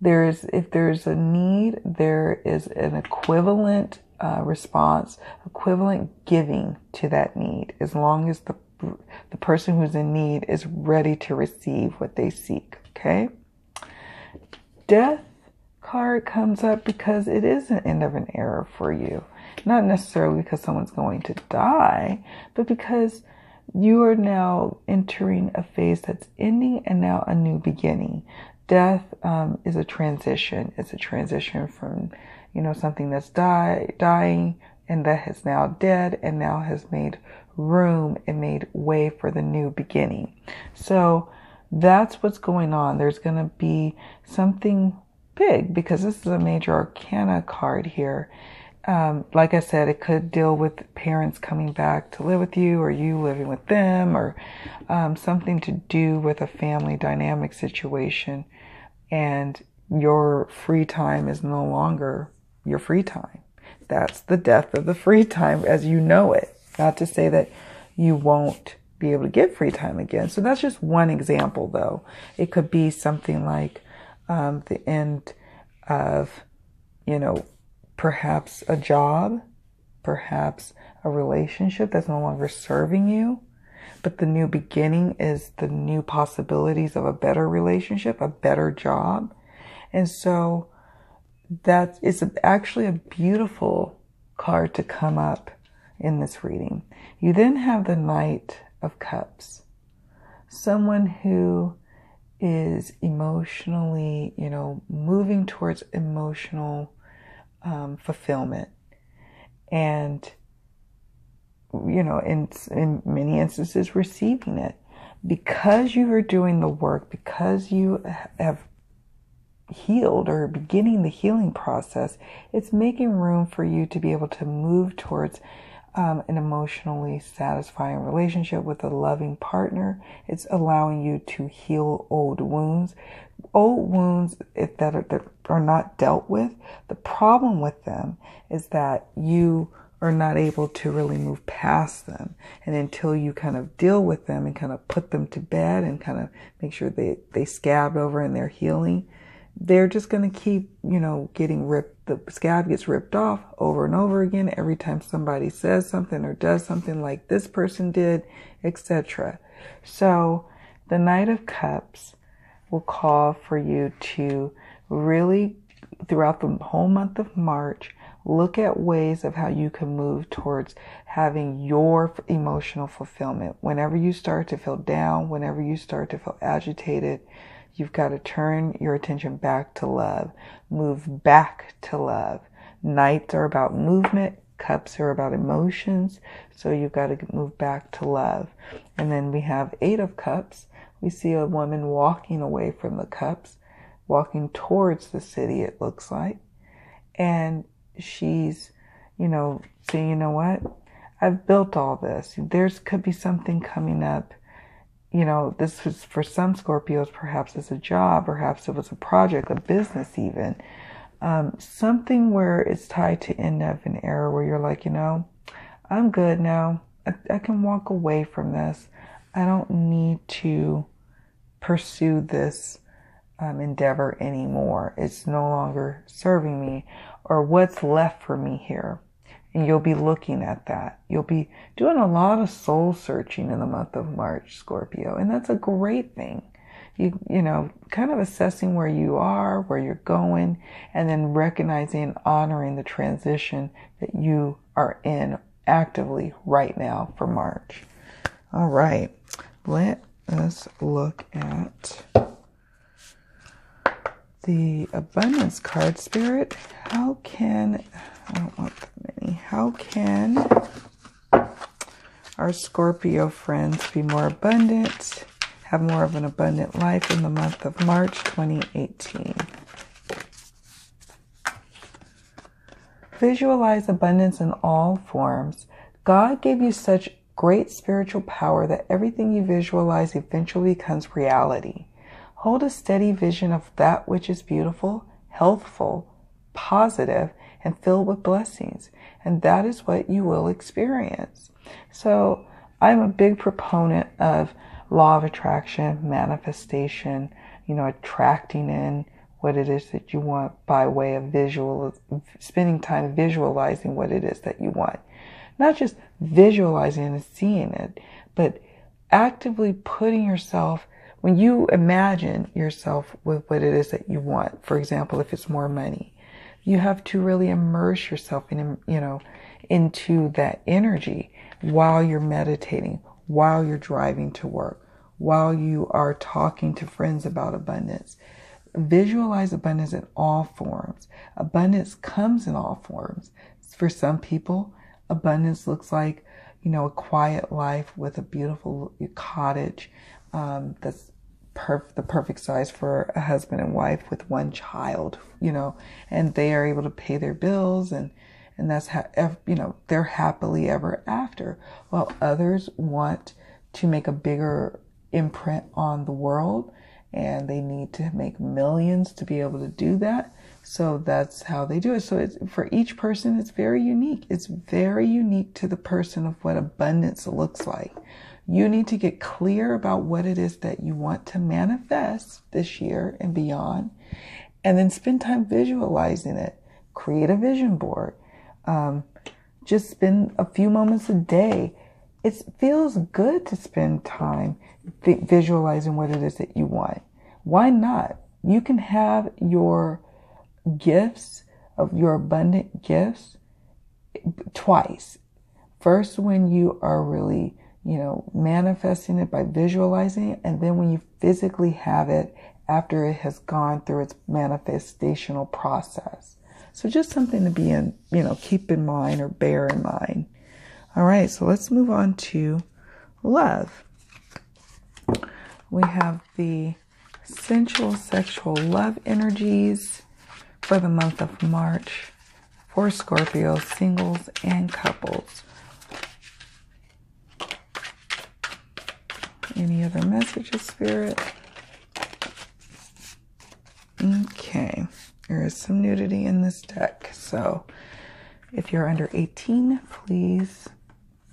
If there's a need, there is an equivalent response, equivalent giving to that need, as long as the person who's in need is ready to receive what they seek. Okay? Death card comes up because it is an end of an era for you. Not necessarily because someone's going to die, but because you are now entering a phase that's ending and now a new beginning. Death is a transition. It's a transition from, something that's dying and that is now dead and now has made room and made way for the new beginning. So that's what's going on. There's going to be something big because this is a major arcana card here. Like I said, it could deal with parents coming back to live with you or you living with them or something to do with a family dynamic situation, and your free time is no longer your free time. That's the death of the free time as you know it. Not to say that you won't be able to get free time again. So that's just one example, though. It could be something like the end of, perhaps a job, perhaps a relationship that's no longer serving you. But the new beginning is the new possibilities of a better relationship, a better job. And so that is actually a beautiful card to come up in this reading. You then have the Knight of Cups. Someone who is emotionally, moving towards emotional fulfillment. And, in many instances, receiving it. Because you are doing the work, because you have healed or beginning the healing process, it's making room for you to be able to move towards an emotionally satisfying relationship with a loving partner. It's allowing you to heal old wounds. Old wounds that are not dealt with. The problem with them is that you are not able to really move past them. And until you kind of deal with them and kind of put them to bed and kind of make sure they scabbed over and they're healing, they're just going to keep, getting ripped. The scab gets ripped off over and over again every time somebody says something or does something like this person did, etc. So the Knight of Cups will call for you to really, throughout the whole month of March, look at ways of how you can move towards having your emotional fulfillment. Whenever you start to feel down, whenever you start to feel agitated, you've got to turn your attention back to love. Move back to love. Knights are about movement. Cups are about emotions. So you've got to move back to love. And then we have 8 of Cups. We see a woman walking away from the cups, walking towards the city, it looks like. And she's, saying, you know what? I've built all this. Could be something coming up. This was for some Scorpios, perhaps it's a job, perhaps it was a project, a business even. Something where it's tied to end of an era where you're like, I'm good now. I can walk away from this. I don't need to pursue this endeavor anymore. It's no longer serving me, or what's left for me here. And you'll be looking at that. You'll be doing a lot of soul searching in the month of March, Scorpio. And that's a great thing. Kind of assessing where you are, where you're going, and then recognizing and honoring the transition that you are in actively right now for March. All right. Let us look at the abundance card, Spirit. How can our Scorpio friends be more abundant, have more of an abundant life in the month of March 2018? Visualize abundance in all forms. God gave you such great spiritual power that everything you visualize eventually becomes reality. Hold a steady vision of that which is beautiful, healthful, positive, and filled with blessings. And that is what you will experience. So I'm a big proponent of law of attraction, manifestation, attracting in what it is that you want by way of spending time visualizing what it is that you want. Not just visualizing and seeing it, but actively putting yourself, when you imagine yourself with what it is that you want. For example, if it's more money, you have to really immerse yourself into that energy while you're meditating, while you're driving to work, while you are talking to friends about abundance. Visualize abundance in all forms. Abundance comes in all forms. For some people, abundance looks like, a quiet life with a beautiful cottage that's the perfect size for a husband and wife with one child, and they are able to pay their bills and that's they're happily ever after. While others want to make a bigger imprint on the world, and they need to make millions to be able to do that. So that's how they do it. So for each person, it's very unique. It's very unique to the person of what abundance looks like. You need to get clear about what it is that you want to manifest this year and beyond, and then spend time visualizing it. Create a vision board. Just spend a few moments a day. It feels good to spend time visualizing what it is that you want. Why not? You can have your gifts, of your abundant gifts, twice. First, when you are really you know, manifesting it by visualizing it. And then when you physically have it after it has gone through its manifestational process. So just something to be in, you know, keep in mind or bear in mind. All right, so let's move on to love. We have the sensual, sexual love energies for the month of March for Scorpio, singles and couples. Any other messages, Spirit? Okay, there is some nudity in this deck, so if you're under 18, please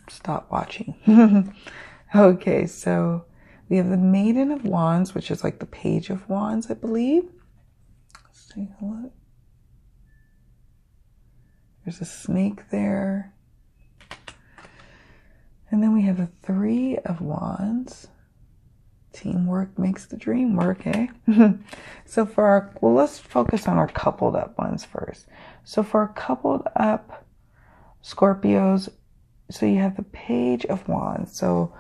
stop watching. Okay, so we have the Maiden of Wands, which is like the Page of Wands, I believe. Let's take a look. There's a snake there. And then we have the Three of Wands. Teamwork makes the dream work, eh? So for our, well, let's focus on our coupled up ones first. So for our coupled up Scorpios, so you have the Page of Wands. So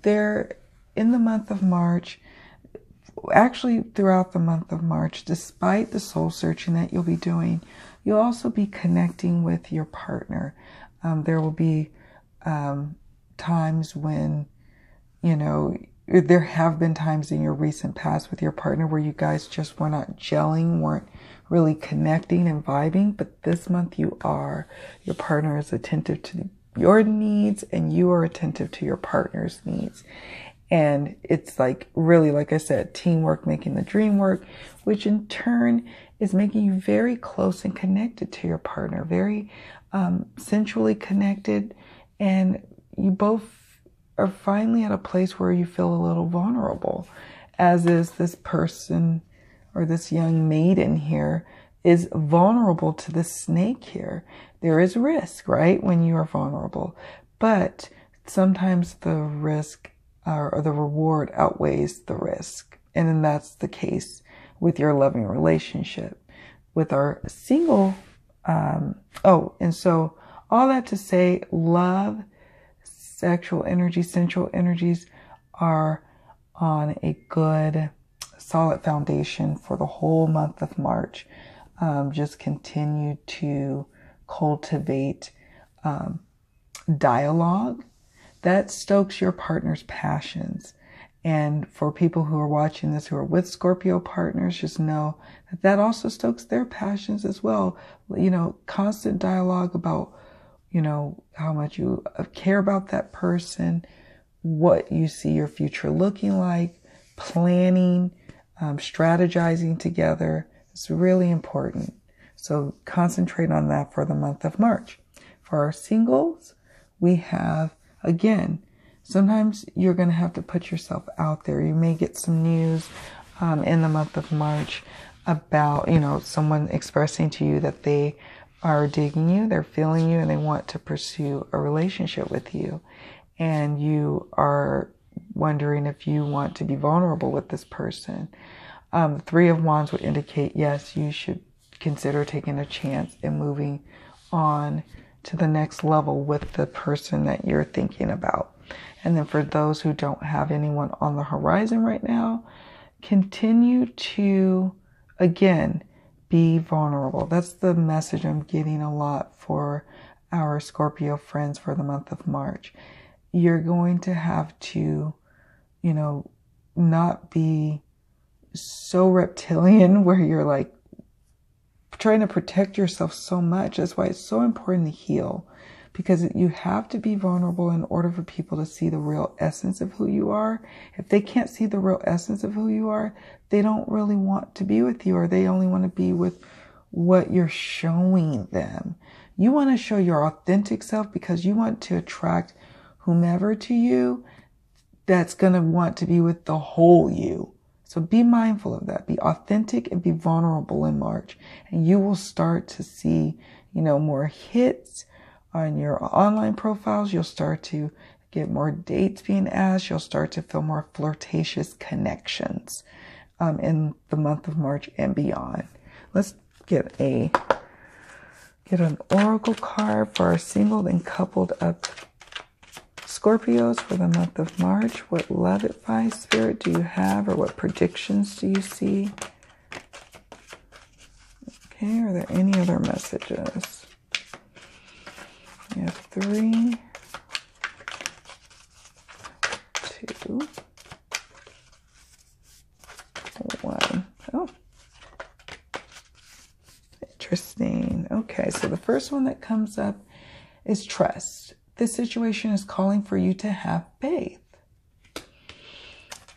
they're in the month of March, actually throughout the month of March, despite the soul searching that you'll be doing, you'll also be connecting with your partner. There will be times when, you know, there have been times in your recent past with your partner where you guys just were not gelling, weren't really connecting and vibing, but this month you are. Your partner is attentive to your needs and you are attentive to your partner's needs. And it's like, really, like I said, teamwork making the dream work, which in turn is making you very close and connected to your partner, very sensually connected. And you both are finally at a place where you feel a little vulnerable, as is this person or this young maiden here is vulnerable to the snake here. There is risk, right, when you are vulnerable, but sometimes the risk or the reward outweighs the risk. And then that's the case with your loving relationship. With our single, and so all that to say, love, sexual energy, sensual energies are on a good, solid foundation for the whole month of March. Just continue to cultivate dialogue that stokes your partner's passions. And for people who are watching this who are with Scorpio partners, just know that that also stokes their passions as well. You know, constant dialogue about, you know, how much you care about that person, what you see your future looking like, planning, strategizing together. It's really important. So concentrate on that for the month of March. For our singles, we have, again, sometimes you're going to have to put yourself out there. You may get some news in the month of March about, you know, someone expressing to you that they are digging you, they're feeling you, and they want to pursue a relationship with you. And you are wondering if you want to be vulnerable with this person. The Three of Wands would indicate, yes, you should consider taking a chance and moving on to the next level with the person that you're thinking about. And then for those who don't have anyone on the horizon right now, continue to, again, be vulnerable. That's the message I'm getting a lot for our Scorpio friends for the month of March. You're going to have to, you know, not be so reptilian where you're like trying to protect yourself so much. That's why it's so important to heal, because you have to be vulnerable in order for people to see the real essence of who you are. If they can't see the real essence of who you are, they don't really want to be with you, or they only want to be with what you're showing them. You want to show your authentic self because you want to attract whomever to you that's going to want to be with the whole you. So be mindful of that. Be authentic and be vulnerable in March. And you will start to see, you know, more hits on your online profiles. You'll start to get more dates being asked. You'll start to feel more flirtatious connections in the month of March and beyond. Let's get an oracle card for our single and coupled up Scorpios for the month of March, what love advice, Spirit, do you have, or what predictions do you see? Okay, are there any other messages? We have 3, 2, 1. Oh, interesting. Okay, so the first one that comes up is trust. This situation is calling for you to have faith.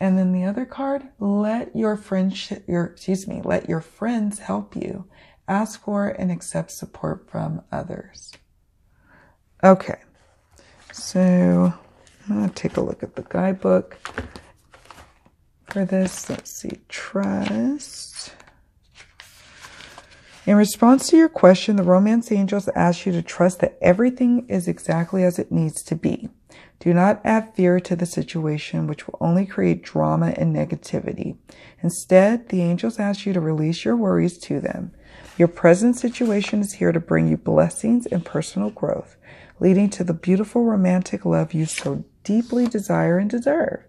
And then the other card, let your friends help you. Ask for and accept support from others. Okay, so I'm going to take a look at the guidebook for this. Let's see, trust. In response to your question, the romance angels ask you to trust that everything is exactly as it needs to be. Do not add fear to the situation, which will only create drama and negativity. Instead, the angels ask you to release your worries to them. Your present situation is here to bring you blessings and personal growth, leading to the beautiful romantic love you so deeply desire and deserve.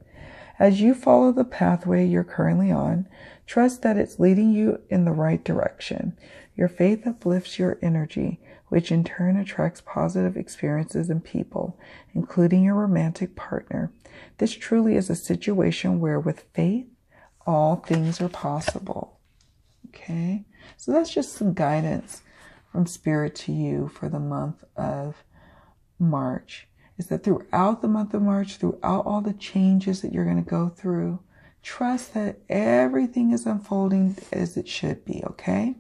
As you follow the pathway you're currently on, trust that it's leading you in the right direction. Your faith uplifts your energy, which in turn attracts positive experiences and people, including your romantic partner. This truly is a situation where with faith, all things are possible. Okay, so that's just some guidance from Spirit to you for the month of March. Is that throughout the month of March, throughout all the changes that you're going to go through, trust that everything is unfolding as it should be, okay?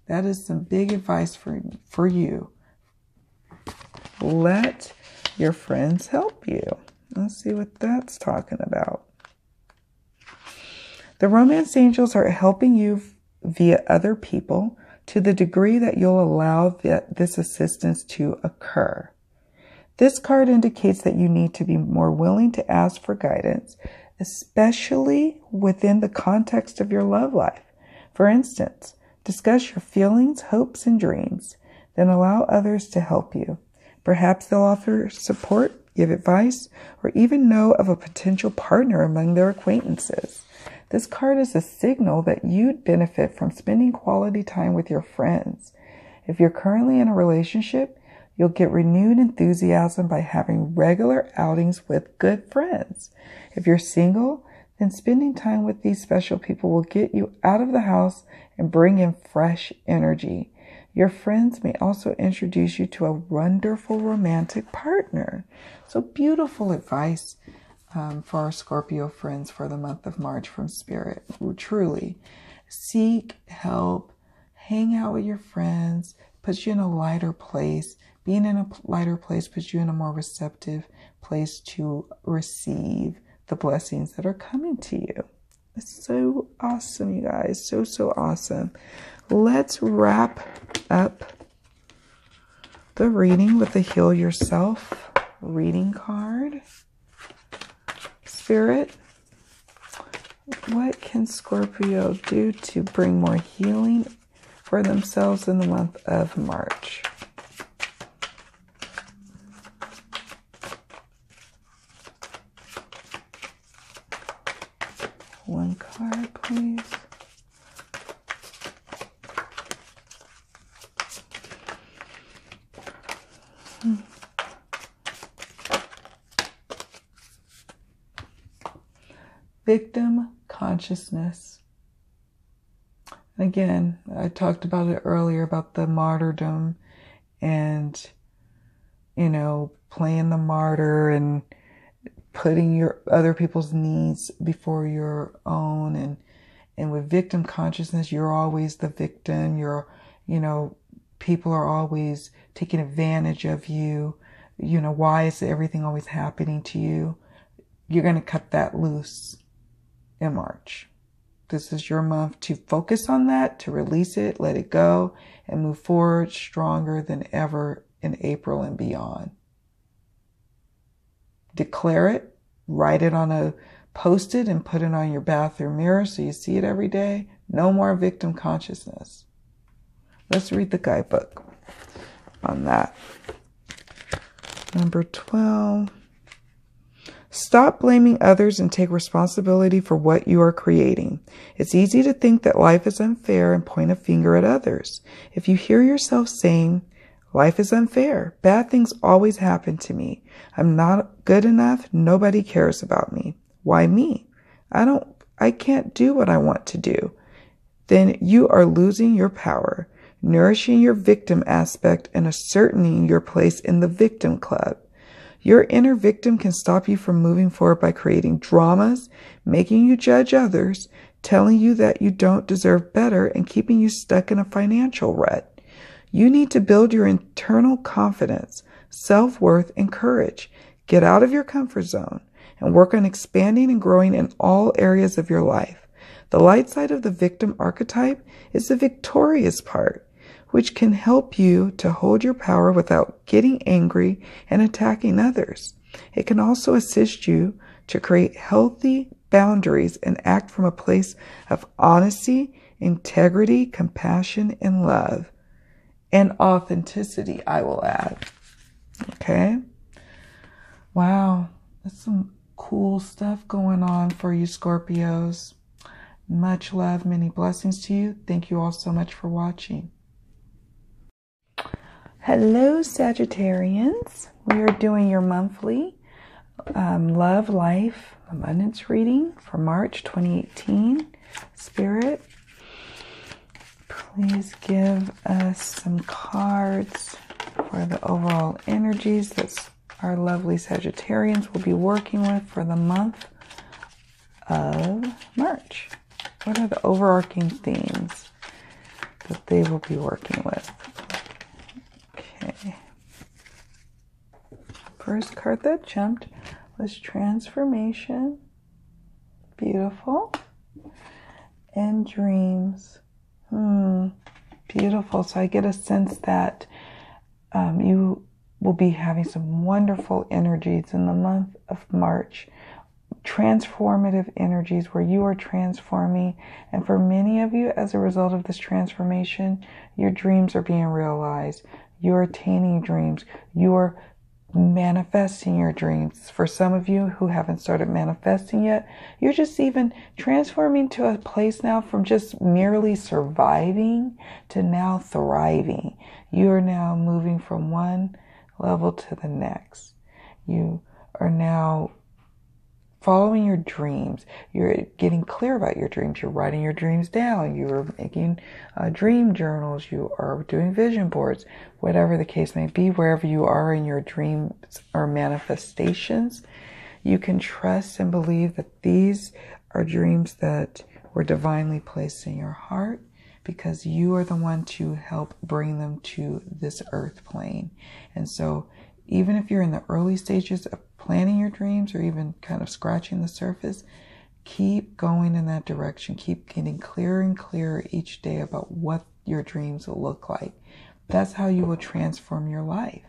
That is some big advice for you. Let your friends help you. Let's see what that's talking about. The romance angels are helping you via other people to the degree that you'll allow this assistance to occur. This card indicates that you need to be more willing to ask for guidance, especially within the context of your love life. For instance, discuss your feelings, hopes, and dreams, then allow others to help you. Perhaps they'll offer support, give advice, or even know of a potential partner among their acquaintances. This card is a signal that you'd benefit from spending quality time with your friends. If you're currently in a relationship, you'll get renewed enthusiasm by having regular outings with good friends. If you're single, then spending time with these special people will get you out of the house and bring in fresh energy. Your friends may also introduce you to a wonderful romantic partner. So beautiful advice for our Scorpio friends for the month of March from Spirit. Truly, seek help, hang out with your friends, puts you in a lighter place. Being in a lighter place puts you in a more receptive place to receive the blessings that are coming to you. It's so awesome, you guys. So, so awesome. Let's wrap up the reading with the Heal Yourself reading card. Spirit, what can Scorpio do to bring more healing for themselves in the month of March? One card, please. Victim consciousness. And again, I talked about it earlier about the martyrdom and, playing the martyr and putting your other people's needs before your own. And with victim consciousness, you're always the victim. People are always taking advantage of you. Why is everything always happening to you? You're going to cut that loose in March. This is your month to focus on that, to release it, let it go, and move forward stronger than ever in April and beyond. Declare it, write it on a post-it and put it on your bathroom mirror so you see it every day. No more victim consciousness. Let's read the guidebook on that. Number 12. Stop blaming others and take responsibility for what you are creating. It's easy to think that life is unfair and point a finger at others. If you hear yourself saying, life is unfair, bad things always happen to me, I'm not good enough, nobody cares about me, why me? I can't do what I want to do, then you are losing your power, nourishing your victim aspect and ascertaining your place in the victim club. Your inner victim can stop you from moving forward by creating dramas, making you judge others, telling you that you don't deserve better, and keeping you stuck in a financial rut. You need to build your internal confidence, self-worth, and courage. Get out of your comfort zone and work on expanding and growing in all areas of your life. The light side of the victim archetype is the victorious part, which can help you to hold your power without getting angry and attacking others. It can also assist you to create healthy boundaries and act from a place of honesty, integrity, compassion, and love. And authenticity, I will add. Okay? Wow. That's some cool stuff going on for you, Scorpios. Much love, many blessings to you. Thank you all so much for watching. Hello, Sagittarians. We are doing your monthly Love, Life, Abundance reading for March 2018. Spirit, please give us some cards for the overall energies that our lovely Sagittarians will be working with for the month of March. What are the overarching themes that they will be working with? Okay. First card that jumped was Transformation. Beautiful. And Dreams. Beautiful. So I get a sense that you will be having some wonderful energies in the month of March. Transformative energies where you are transforming. And for many of you, as a result of this transformation, your dreams are being realized. You're attaining dreams. You're manifesting your dreams. For some of you who haven't started manifesting yet, you're just even transforming to a place now from just merely surviving to now thriving. You are now moving from one level to the next. You are now following your dreams. You're getting clear about your dreams. You're writing your dreams down. You're making dream journals. You are doing vision boards. Whatever the case may be, wherever you are in your dreams or manifestations, you can trust and believe that these are dreams that were divinely placed in your heart, because you are the one to help bring them to this earth plane. And so even if you're in the early stages of planning your dreams or even kind of scratching the surface, keep going in that direction. Keep getting clearer and clearer each day about what your dreams will look like. That's how you will transform your life,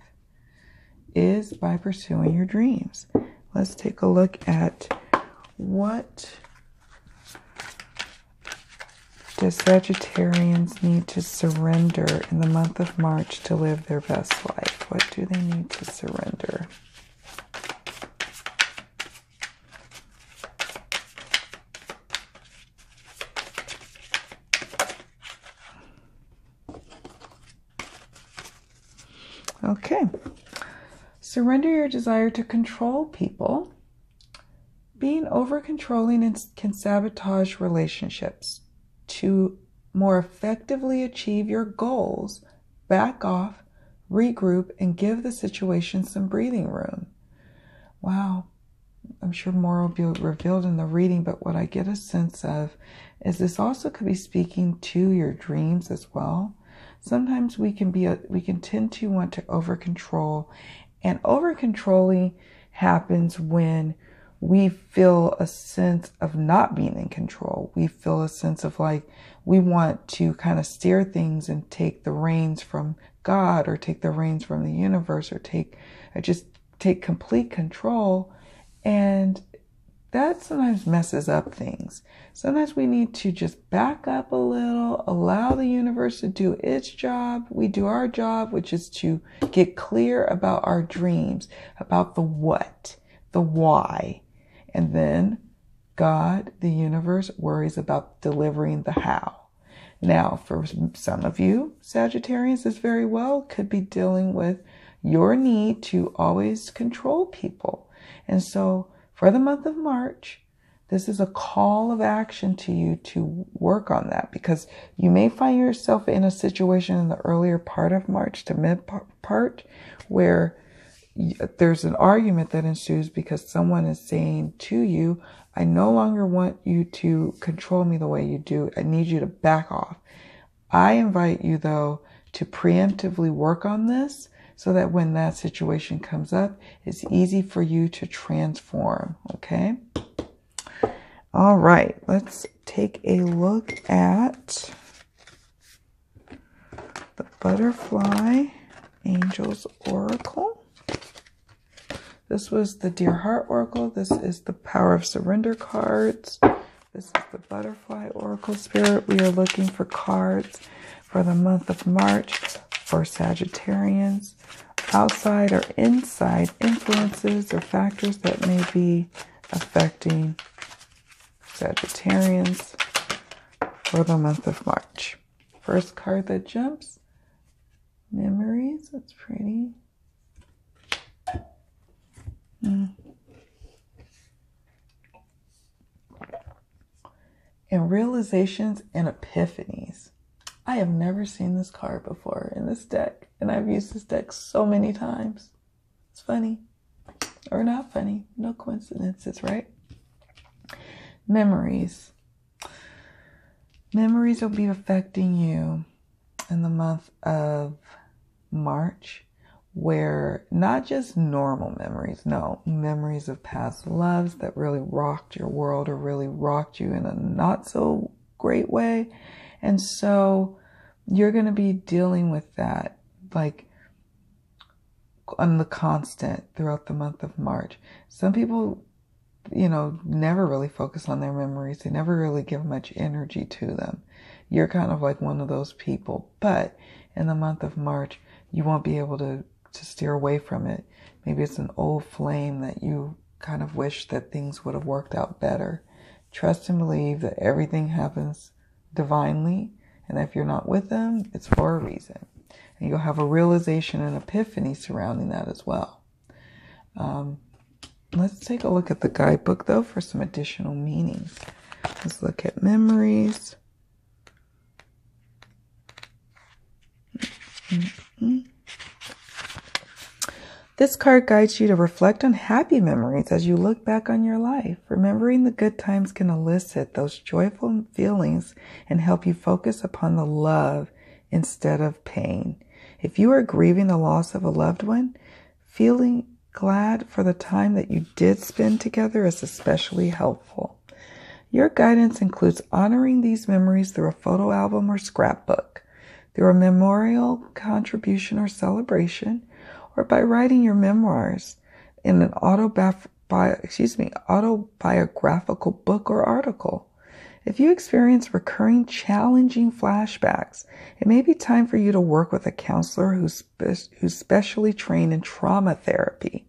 is by pursuing your dreams. Let's take a look at what do Sagittarians need to surrender in the month of March to live their best life. What do they need to surrender? Okay. Surrender your desire to control people. Being over-controlling can sabotage relationships. To more effectively achieve your goals, back off, regroup, and give the situation some breathing room. Wow. I'm sure more will be revealed in the reading, but what I get a sense of is this also could be speaking to your dreams as well. Sometimes we can tend to want to over-control, and over-controlling happens when we feel a sense of not being in control. We feel a sense of like we want to kind of steer things and take the reins from God, or take the reins from the universe, or just take complete control. And that sometimes messes up things. Sometimes we need to just back up a little, allow the universe to do its job. We do our job, which is to get clear about our dreams, about the what. the why. And then God, the universe, worries about delivering the how. Now, for some of you, Sagittarians, this very well could be dealing with your need to always control people. And so for the month of March, this is a call of action to you to work on that, because you may find yourself in a situation in the earlier part of March to mid part where there's an argument that ensues because someone is saying to you, I no longer want you to control me the way you do. I need you to back off. I invite you, though, to preemptively work on this so that when that situation comes up, it's easy for you to transform, okay? All right, let's take a look at the Butterfly Angels Oracle. This was the Dear Heart Oracle. This is the Power of Surrender cards. This is the Butterfly Oracle Spirit. We are looking for cards for the month of March for Sagittarians. Outside or inside influences or factors that may be affecting Sagittarians for the month of March. First card that jumps, Memories. That's pretty. And Realizations and Epiphanies. I have never seen this card before in this deck, and I've used this deck so many times. It's funny. Or not funny. No coincidences, right? Memories. Memories will be affecting you in the month of March, where not just normal memories, no, memories of past loves that really rocked your world or really rocked you in a not so great way. And so you're going to be dealing with that like on the constant throughout the month of March. Some people, you know, never really focus on their memories. They never really give much energy to them. You're kind of like one of those people. But in the month of March, you won't be able to steer away from it. Maybe it's an old flame that you kind of wish that things would have worked out better. Trust and believe that everything happens divinely, and if you're not with them, it's for a reason. And you'll have a realization and epiphany surrounding that as well. Let's take a look at the guidebook, though, for some additional meanings. Let's look at memories. This card guides you to reflect on happy memories as you look back on your life. Remembering the good times can elicit those joyful feelings and help you focus upon the love instead of pain. If you are grieving the loss of a loved one, feeling glad for the time that you did spend together is especially helpful. Your guidance includes honoring these memories through a photo album or scrapbook, through a memorial contribution or celebration, or by writing your memoirs in an autobiographical book or article. If you experience recurring challenging flashbacks, it may be time for you to work with a counselor who's specially trained in trauma therapy.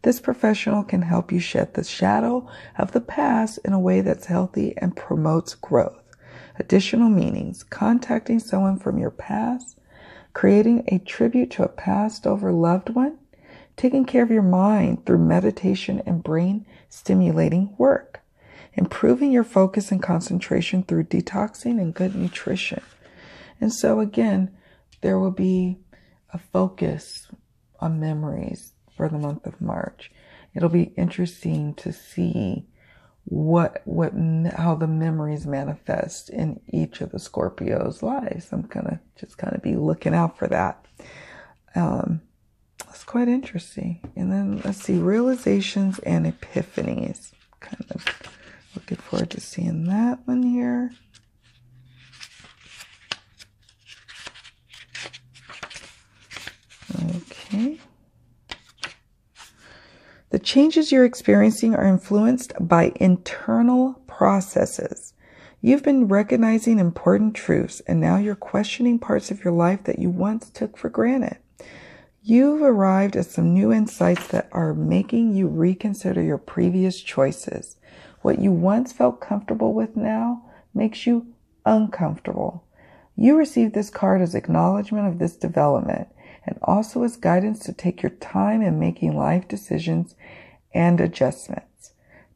This professional can help you shed the shadow of the past in a way that's healthy and promotes growth. Additional meanings: contacting someone from your past, creating a tribute to a passed over loved one, taking care of your mind through meditation and brain stimulating work, improving your focus and concentration through detoxing and good nutrition. And so again, there will be a focus on memories for the month of March. It'll be interesting to see how the memories manifest in each of the Scorpios' lives. I'm gonna just kind of be looking out for that. That's quite interesting. And then let's see, realizations and epiphanies. Kind of looking forward to seeing that one here. Okay. The changes you're experiencing are influenced by internal processes. You've been recognizing important truths, and now you're questioning parts of your life that you once took for granted. You've arrived at some new insights that are making you reconsider your previous choices. What you once felt comfortable with now makes you uncomfortable. You receive this card as acknowledgement of this development and also as guidance to take your time in making life decisions and adjustments.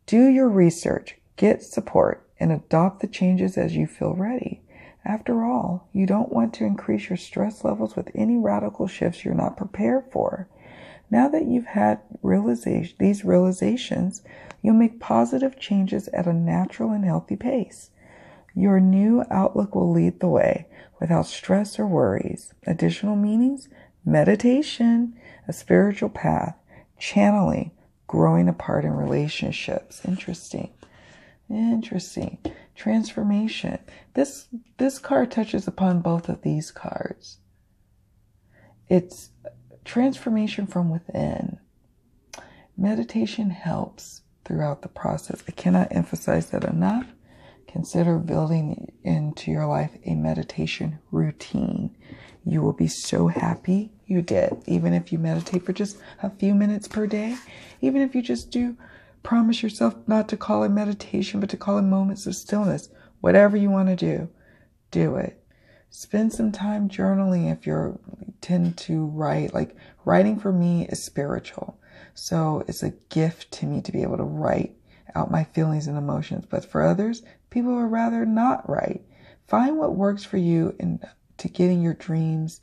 Do your research, get support, and adopt the changes as you feel ready. After all, you don't want to increase your stress levels with any radical shifts you're not prepared for. Now that you've had these realizations, you'll make positive changes at a natural and healthy pace. Your new outlook will lead the way without stress or worries. Additional meanings: meditation, a spiritual path, channeling, growing apart in relationships. Interesting. Transformation. This card touches upon both of these cards. It's transformation from within. Meditation helps throughout the process. I cannot emphasize that enough. Consider building into your life a meditation routine. You will be so happy you did. Even if you meditate for just a few minutes per day, even if you just promise yourself not to call it meditation, but to call it moments of stillness. Whatever you want to do it. Spend some time journaling if you tend to write. Like, writing for me is spiritual. So it's a gift to me to be able to write out my feelings and emotions. But for others, people would rather not write. Find what works for you to getting your dreams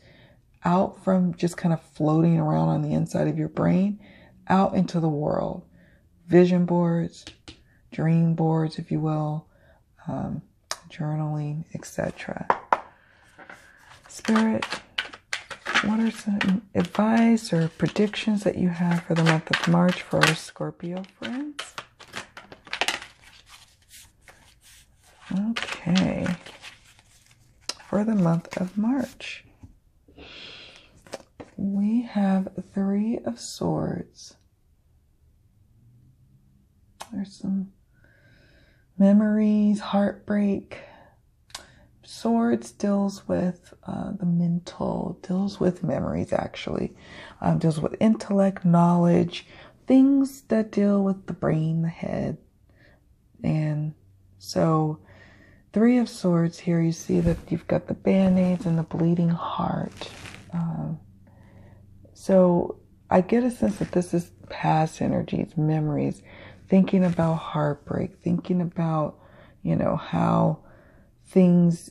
out from just kind of floating around on the inside of your brain, out into the world. Vision boards, dream boards, if you will, journaling, etc. Spirit, what are some advice or predictions that you have for the month of March for our Scorpio friends? Okay. For the month of March, we have 3 of Swords. There's some memories, heartbreak. Swords deals with the mental, deals with memories actually, deals with intellect, knowledge, things that deal with the brain, the head. And so 3 of Swords here, you see that you've got the band-aids and the bleeding heart. So I get a sense that this is past energies, memories, thinking about heartbreak, thinking about, how things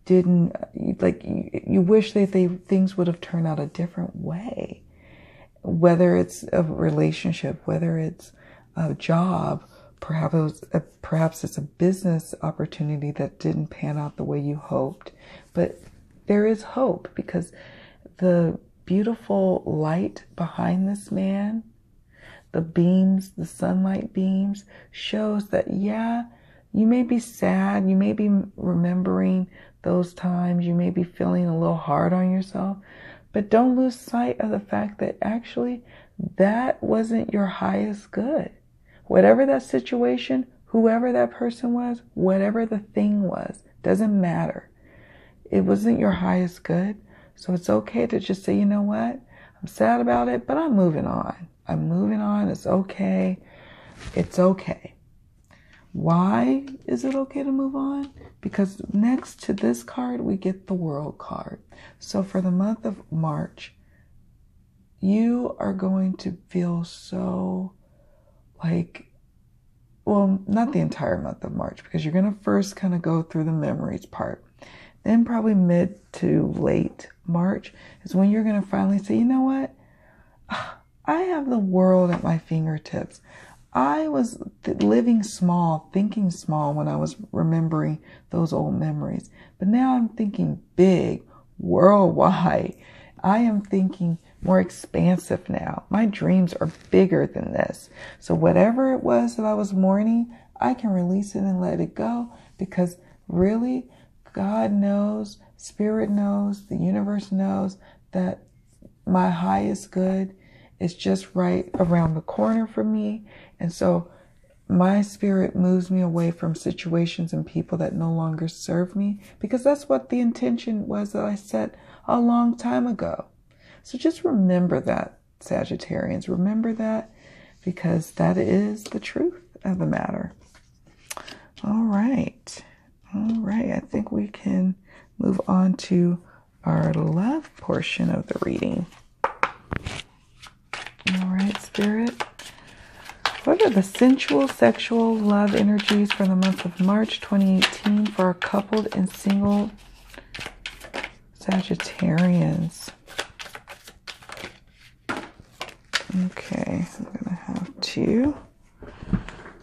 didn't, like, you wish that things would have turned out a different way. Whether it's a relationship, whether it's a job, perhaps it's a business opportunity that didn't pan out the way you hoped. But there is hope, because the beautiful light behind this man, the beams, the sunlight beams, shows that, yeah, you may be sad, you may be remembering those times, you may be feeling a little hard on yourself, but don't lose sight of the fact that actually that wasn't your highest good. Whatever that situation, whoever that person was, whatever the thing was, doesn't matter. It wasn't your highest good. So it's okay to just say, you know what? I'm sad about it, but I'm moving on. I'm moving on. It's okay. It's okay. Why is it okay to move on? Because next to this card, we get the World card. So for the month of March, you are going to feel so not the entire month of March, because you're going to first kind of go through the memories part. Then probably mid to late March is when you're going to finally say, you know what? I have the world at my fingertips. I was living small, thinking small when I was remembering those old memories. But now I'm thinking big, worldwide. I am thinking more expansive now. My dreams are bigger than this. So whatever it was that I was mourning, I can release it and let it go, because really, God knows, Spirit knows, the universe knows that my highest good is just right around the corner for me. And so my spirit moves me away from situations and people that no longer serve me, because that's what the intention was that I set a long time ago. So just remember that, Sagittarians. Remember that, because that is the truth of the matter. All right. All right. I think we can move on to our love portion of the reading. All right, Spirit. What are the sensual, sexual love energies for the month of March 2018 for our coupled and single Sagittarians? Okay, I'm going to have to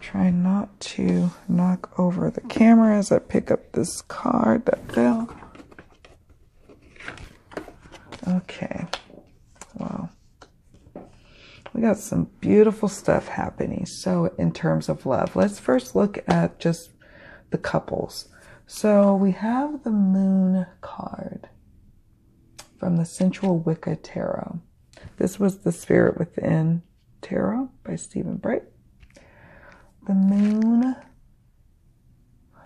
try not to knock over the camera as I pick up this card that fell. Okay, wow. We got some beautiful stuff happening. So in terms of love, let's first look at just the couples. So we have the Moon card from the Sensual Wicca Tarot. This was the Spirit Within Tarot by Stephen Bright. The Moon.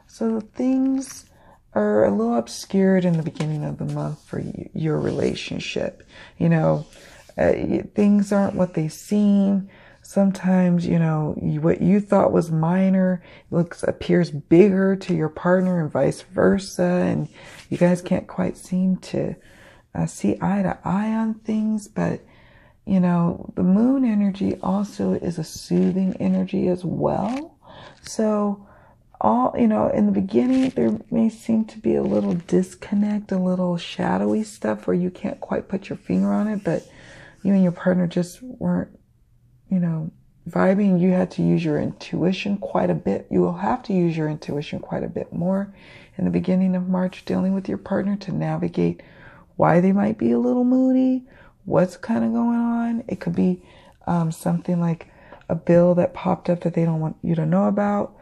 So things are a little obscured in the beginning of the month for your relationship. You know, things aren't what they seem. Sometimes, you know, what you thought was minor appears bigger to your partner and vice versa. And you guys can't quite seem to see eye to eye on things. But, you know, the Moon energy also is a soothing energy as well. So, you know, in the beginning, there may seem to be a little disconnect, a little shadowy stuff where you can't quite put your finger on it, but you and your partner just weren't, you know, vibing. You had to use your intuition quite a bit. You will have to use your intuition quite a bit more in the beginning of March, dealing with your partner to navigate why they might be a little moody, what's kind of going on. It could be something like a bill that popped up that they don't want you to know about.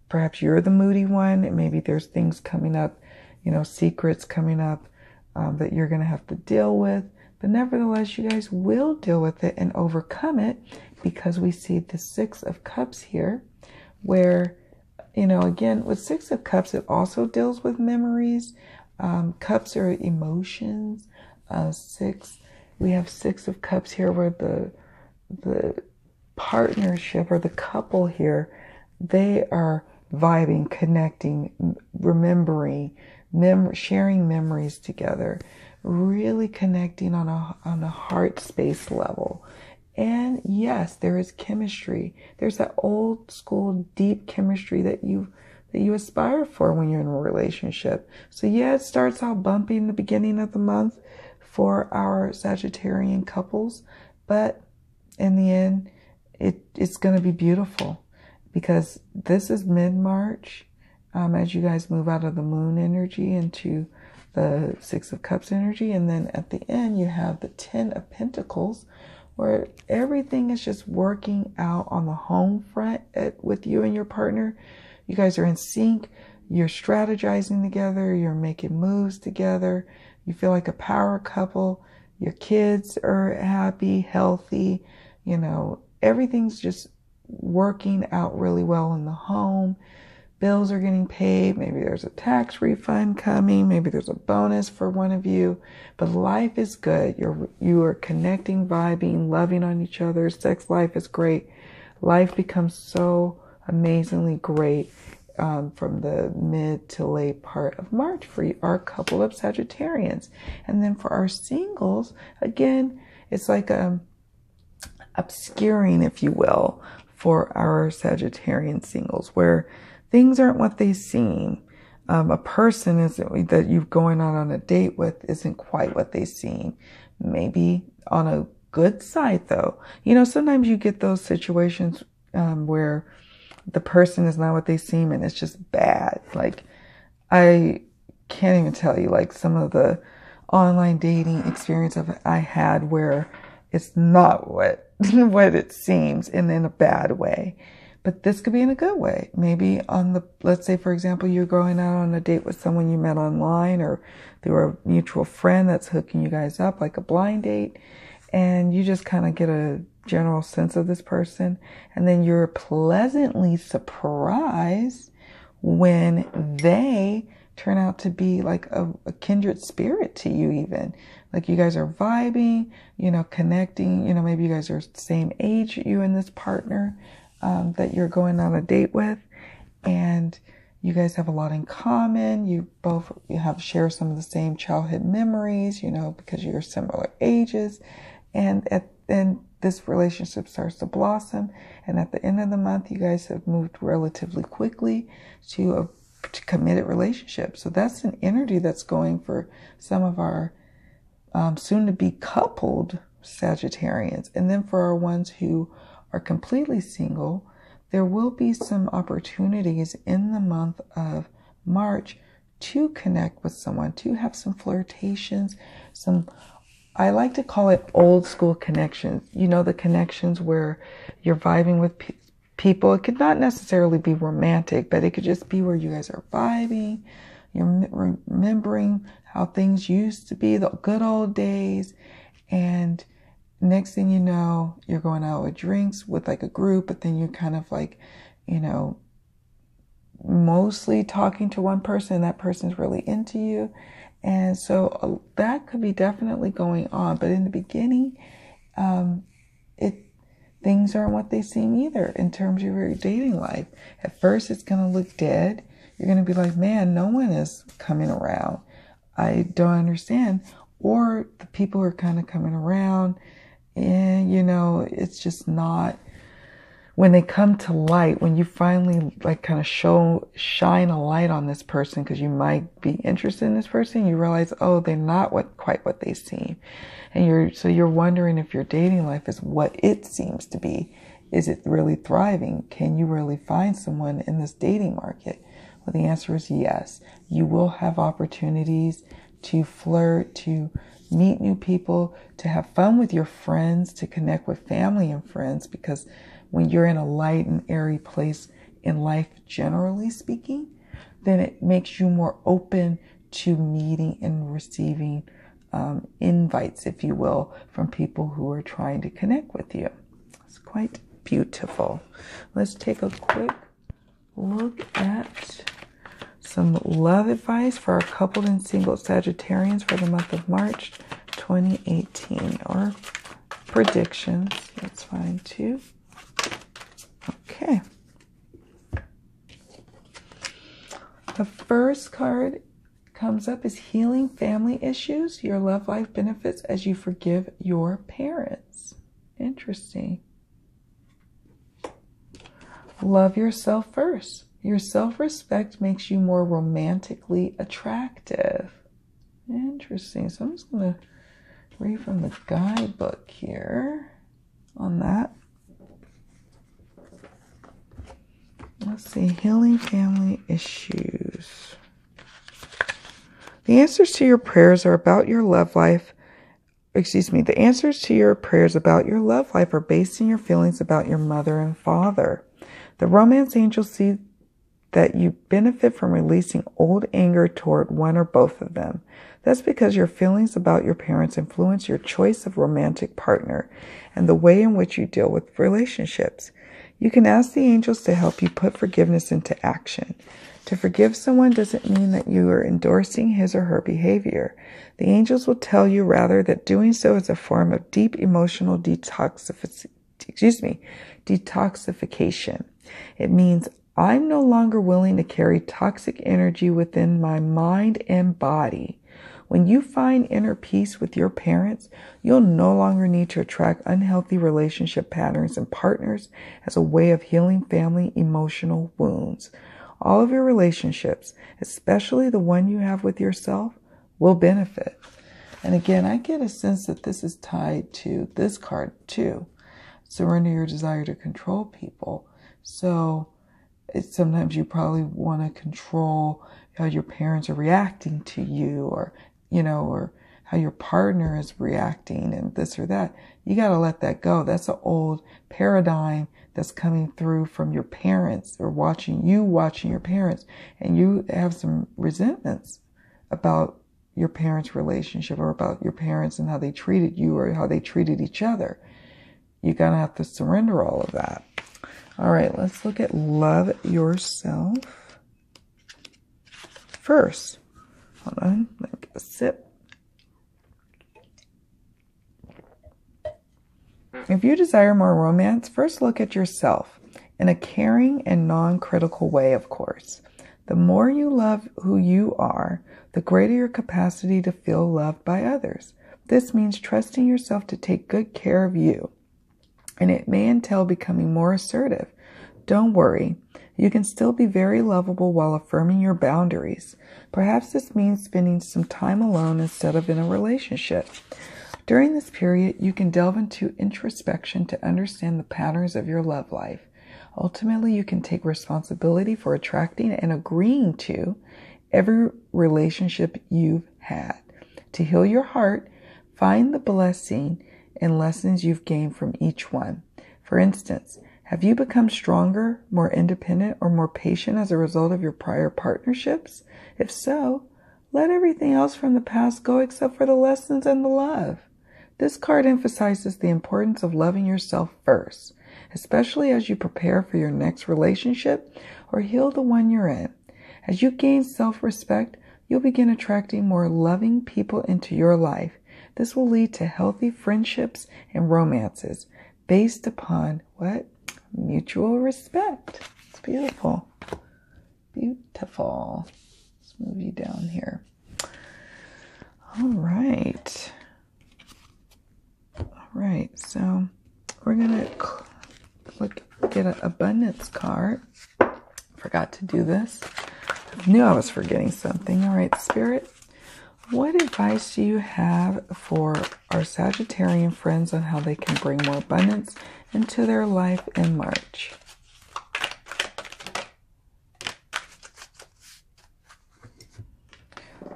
Perhaps you're the moody one, and maybe there's things coming up, you know, secrets coming up that you're going to have to deal with. But nevertheless, you guys will deal with it and overcome it, because we see the Six of Cups here, where, you know, again, with Six of Cups, it also deals with memories. Cups are emotions. We have Six of Cups here, where the partnership or the couple here, they are vibing, connecting, remembering, sharing memories together, really connecting on a heart space level. And yes, there is chemistry. There's that old school deep chemistry that you aspire for when you're in a relationship. So yeah, it starts out bumpy in the beginning of the month for our Sagittarian couples, but in the end, it's going to be beautiful, because this is mid-March. As you guys move out of the Moon energy into the Six of Cups energy. And then at the end, you have the Ten of Pentacles, where everything is just working out on the home front with you and your partner. You guys are in sync. You're strategizing together. You're making moves together. You feel like a power couple. Your kids are happy, healthy. You know, everything's just working out really well in the home. Bills are getting paid. Maybe there's a tax refund coming. Maybe there's a bonus for one of you. But life is good. You are connecting, vibing, loving on each other. Sex life is great. Life becomes so amazingly great from the mid to late part of March for our couple of Sagittarians. And then for our singles, again, it's like obscuring, if you will, for our Sagittarian singles, where things aren't what they seem. A person that you're going on a date with isn't quite what they seem. Maybe on a good side, though. You know, sometimes you get those situations where the person is not what they seem, and it's just bad. Like, I can't even tell you, like, some of the online dating experience I had where it's not what it seems, and in a bad way. But this could be in a good way. Maybe let's say, for example, you're going out on a date with someone you met online or through a mutual friend that's hooking you guys up, like a blind date. And you just kind of get a general sense of this person. And then you're pleasantly surprised when they turn out to be like a kindred spirit to you even. Like you guys are vibing, you know, connecting, you know, maybe you guys are the same age, you and this partner that you're going on a date with. And you guys have a lot in common. You have share some of the same childhood memories, you know, because you're similar ages. And then this relationship starts to blossom. And at the end of the month, you guys have moved relatively quickly to a committed relationship. So that's an energy that's going for some of our soon to be coupled Sagittarians. And then for our ones who are completely single, there will be some opportunities in the month of March to connect with someone, to have some flirtations, I like to call it old school connections. You know, the connections where you're vibing with people. It could not necessarily be romantic, but it could just be where you guys are vibing. You're remembering how things used to be, the good old days. And next thing you know, you're going out with drinks with like a group, but then you're kind of like, you know, mostly talking to one person and that person's really into you. And so that could be definitely going on. But in the beginning, things aren't what they seem either in terms of your dating life. At first, it's going to look dead. You're going to be like, man, no one is coming around. I don't understand. Or the people are kind of coming around and, you know, it's just not. When they come to light, when you finally like kind of shine a light on this person because you might be interested in this person, you realize, oh, they're not quite what they seem. And you're wondering if your dating life is what it seems to be. Is it really thriving? Can you really find someone in this dating market? Well, the answer is yes. You will have opportunities to flirt, to meet new people, to have fun with your friends, to connect with family and friends, because when you're in a light and airy place in life, generally speaking, then it makes you more open to meeting and receiving invites, if you will, from people who are trying to connect with you. It's quite beautiful. Let's take a quick look at some love advice for our coupled and single Sagittarians for the month of March 2018, or predictions. That's fine too. Okay. The first card comes up is healing family issues. Your love life benefits as you forgive your parents. Interesting. Love yourself first. Your self-respect makes you more romantically attractive. Interesting. So I'm just going to read from the guidebook here on that. Let's see, healing family issues. The answers to your prayers are about your love life. The answers to your prayers about your love life are based on your feelings about your mother and father. The romance angels see that you benefit from releasing old anger toward one or both of them. That's because your feelings about your parents influence your choice of romantic partner and the way in which you deal with relationships. You can ask the angels to help you put forgiveness into action. To forgive someone doesn't mean that you are endorsing his or her behavior. The angels will tell you rather that doing so is a form of deep emotional detoxification. It means I'm no longer willing to carry toxic energy within my mind and body. When you find inner peace with your parents, you'll no longer need to attract unhealthy relationship patterns and partners as a way of healing family emotional wounds. All of your relationships, especially the one you have with yourself, will benefit. And again, I get a sense that this is tied to this card too. Surrender your desire to control people. So sometimes you probably want to control how your parents are reacting to you, or how your partner is reacting and this or that. You got to let that go. That's an old paradigm that's coming through from your parents, or watching your parents, and you have some resentments about your parents' relationship, or about your parents and how they treated you or how they treated each other. You're going to have to surrender all of that. All right, let's look at love yourself first. Hold on, let me get a sip. If you desire more romance, first look at yourself in a caring and non-critical way, of course. The more you love who you are, the greater your capacity to feel loved by others. This means trusting yourself to take good care of you, and it may entail becoming more assertive. Don't worry, you can still be very lovable while affirming your boundaries. Perhaps this means spending some time alone instead of in a relationship. During this period, you can delve into introspection to understand the patterns of your love life. Ultimately, you can take responsibility for attracting and agreeing to every relationship you've had. To heal your heart, find the blessing and lessons you've gained from each one. For instance, have you become stronger, more independent, or more patient as a result of your prior partnerships? If so, let everything else from the past go except for the lessons and the love. This card emphasizes the importance of loving yourself first, especially as you prepare for your next relationship or heal the one you're in. As you gain self-respect, you'll begin attracting more loving people into your life. This will lead to healthy friendships and romances based upon what? Mutual respect. It's beautiful. Beautiful. Let's move you down here. All right. Right, so we're going to get an abundance card. Forgot to do this. I knew I was forgetting something. All right, Spirit, what advice do you have for our Sagittarian friends on how they can bring more abundance into their life in March?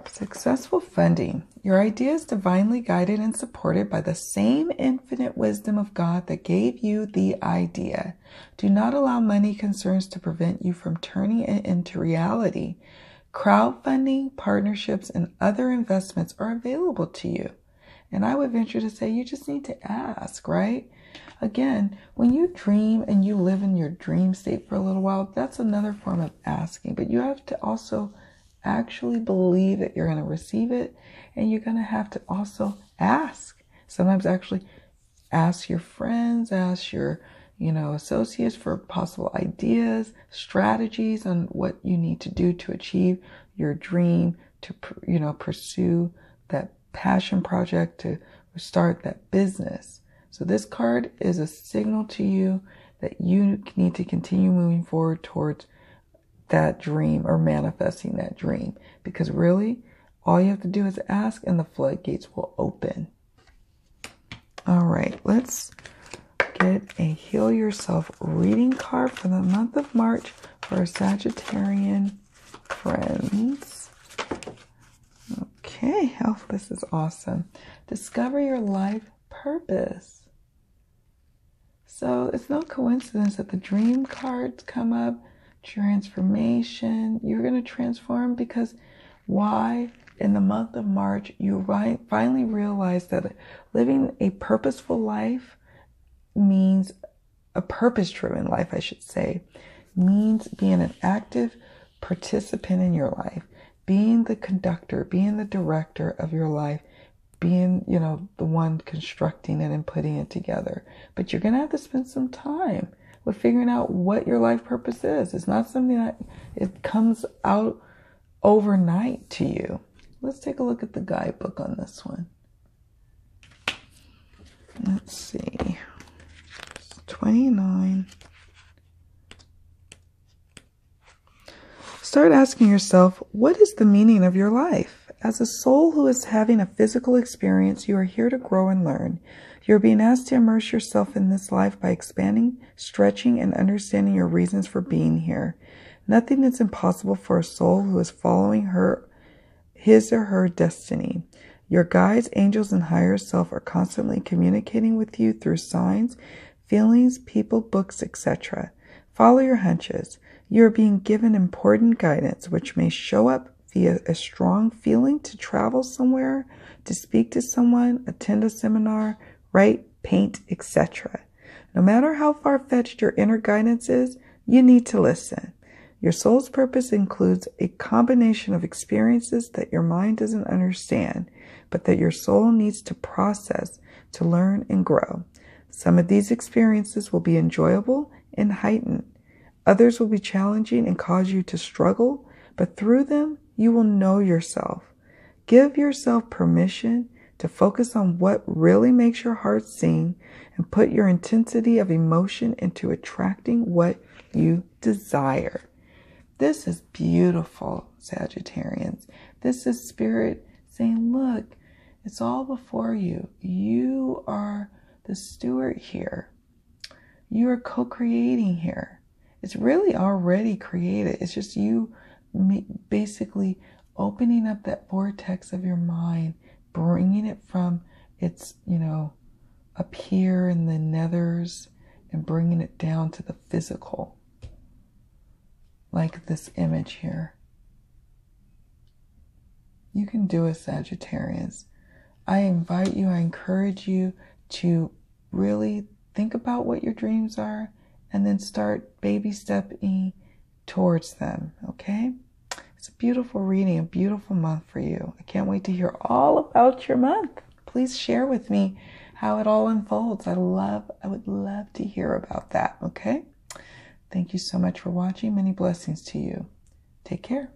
Successful funding. Your idea is divinely guided and supported by the same infinite wisdom of God that gave you the idea. Do not allow money concerns to prevent you from turning it into reality. Crowdfunding, partnerships, and other investments are available to you. And I would venture to say you just need to ask, right? Again, when you dream and you live in your dream state for a little while, that's another form of asking. But you have to also actually believe that you're going to receive it, and you're going to have to also ask. Sometimes actually ask your friends, ask your associates for possible ideas, strategies on what you need to do to achieve your dream, to pursue that passion project, to start that business. So this card is a signal to you that you need to continue moving forward towards that dream or manifesting that dream, because really all you have to do is ask and the floodgates will open. All right, let's get a Heal Yourself reading card for the month of March for our Sagittarian friends. Okay, oh, this is awesome. Discover your life purpose. So it's no coincidence that the dream cards come up. Transformation. You're going to transform because why? In the month of March, you finally realize that living a purposeful life means a purpose-driven life, I should say, means being an active participant in your life, being the conductor, being the director of your life, being, the one constructing it and putting it together. But you're going to have to spend some time with figuring out what your life purpose is. It's not something that it comes out overnight to you. Let's take a look at the guidebook on this one. Let's see. 29. Start asking yourself, what is the meaning of your life? As a soul who is having a physical experience, you are here to grow and learn. You're being asked to immerse yourself in this life by expanding, stretching, and understanding your reasons for being here. Nothing is impossible for a soul who is following his or her destiny. Your guides, angels, and higher self are constantly communicating with you through signs, feelings, people, books, etc. Follow your hunches. You are being given important guidance, which may show up via a strong feeling to travel somewhere, to speak to someone, attend a seminar, write, paint, etc. No matter how far-fetched your inner guidance is, you need to listen. Your soul's purpose includes a combination of experiences that your mind doesn't understand, but that your soul needs to process to learn and grow. Some of these experiences will be enjoyable and heightened. Others will be challenging and cause you to struggle, but through them, you will know yourself. Give yourself permission to focus on what really makes your heart sing and put your intensity of emotion into attracting what you desire. This is beautiful, Sagittarians. This is Spirit saying, look, it's all before you. You are the steward here. You are co-creating here. It's really already created. It's just you basically opening up that vortex of your mind, bringing it from its, up here in the nethers and bringing it down to the physical. Like this image here. You can do it, Sagittarians. I invite you, I encourage you to really think about what your dreams are and then start baby stepping towards them, okay? It's a beautiful reading, a beautiful month for you. I can't wait to hear all about your month. Please share with me how it all unfolds. I would love to hear about that, okay? Thank you so much for watching. Many blessings to you. Take care.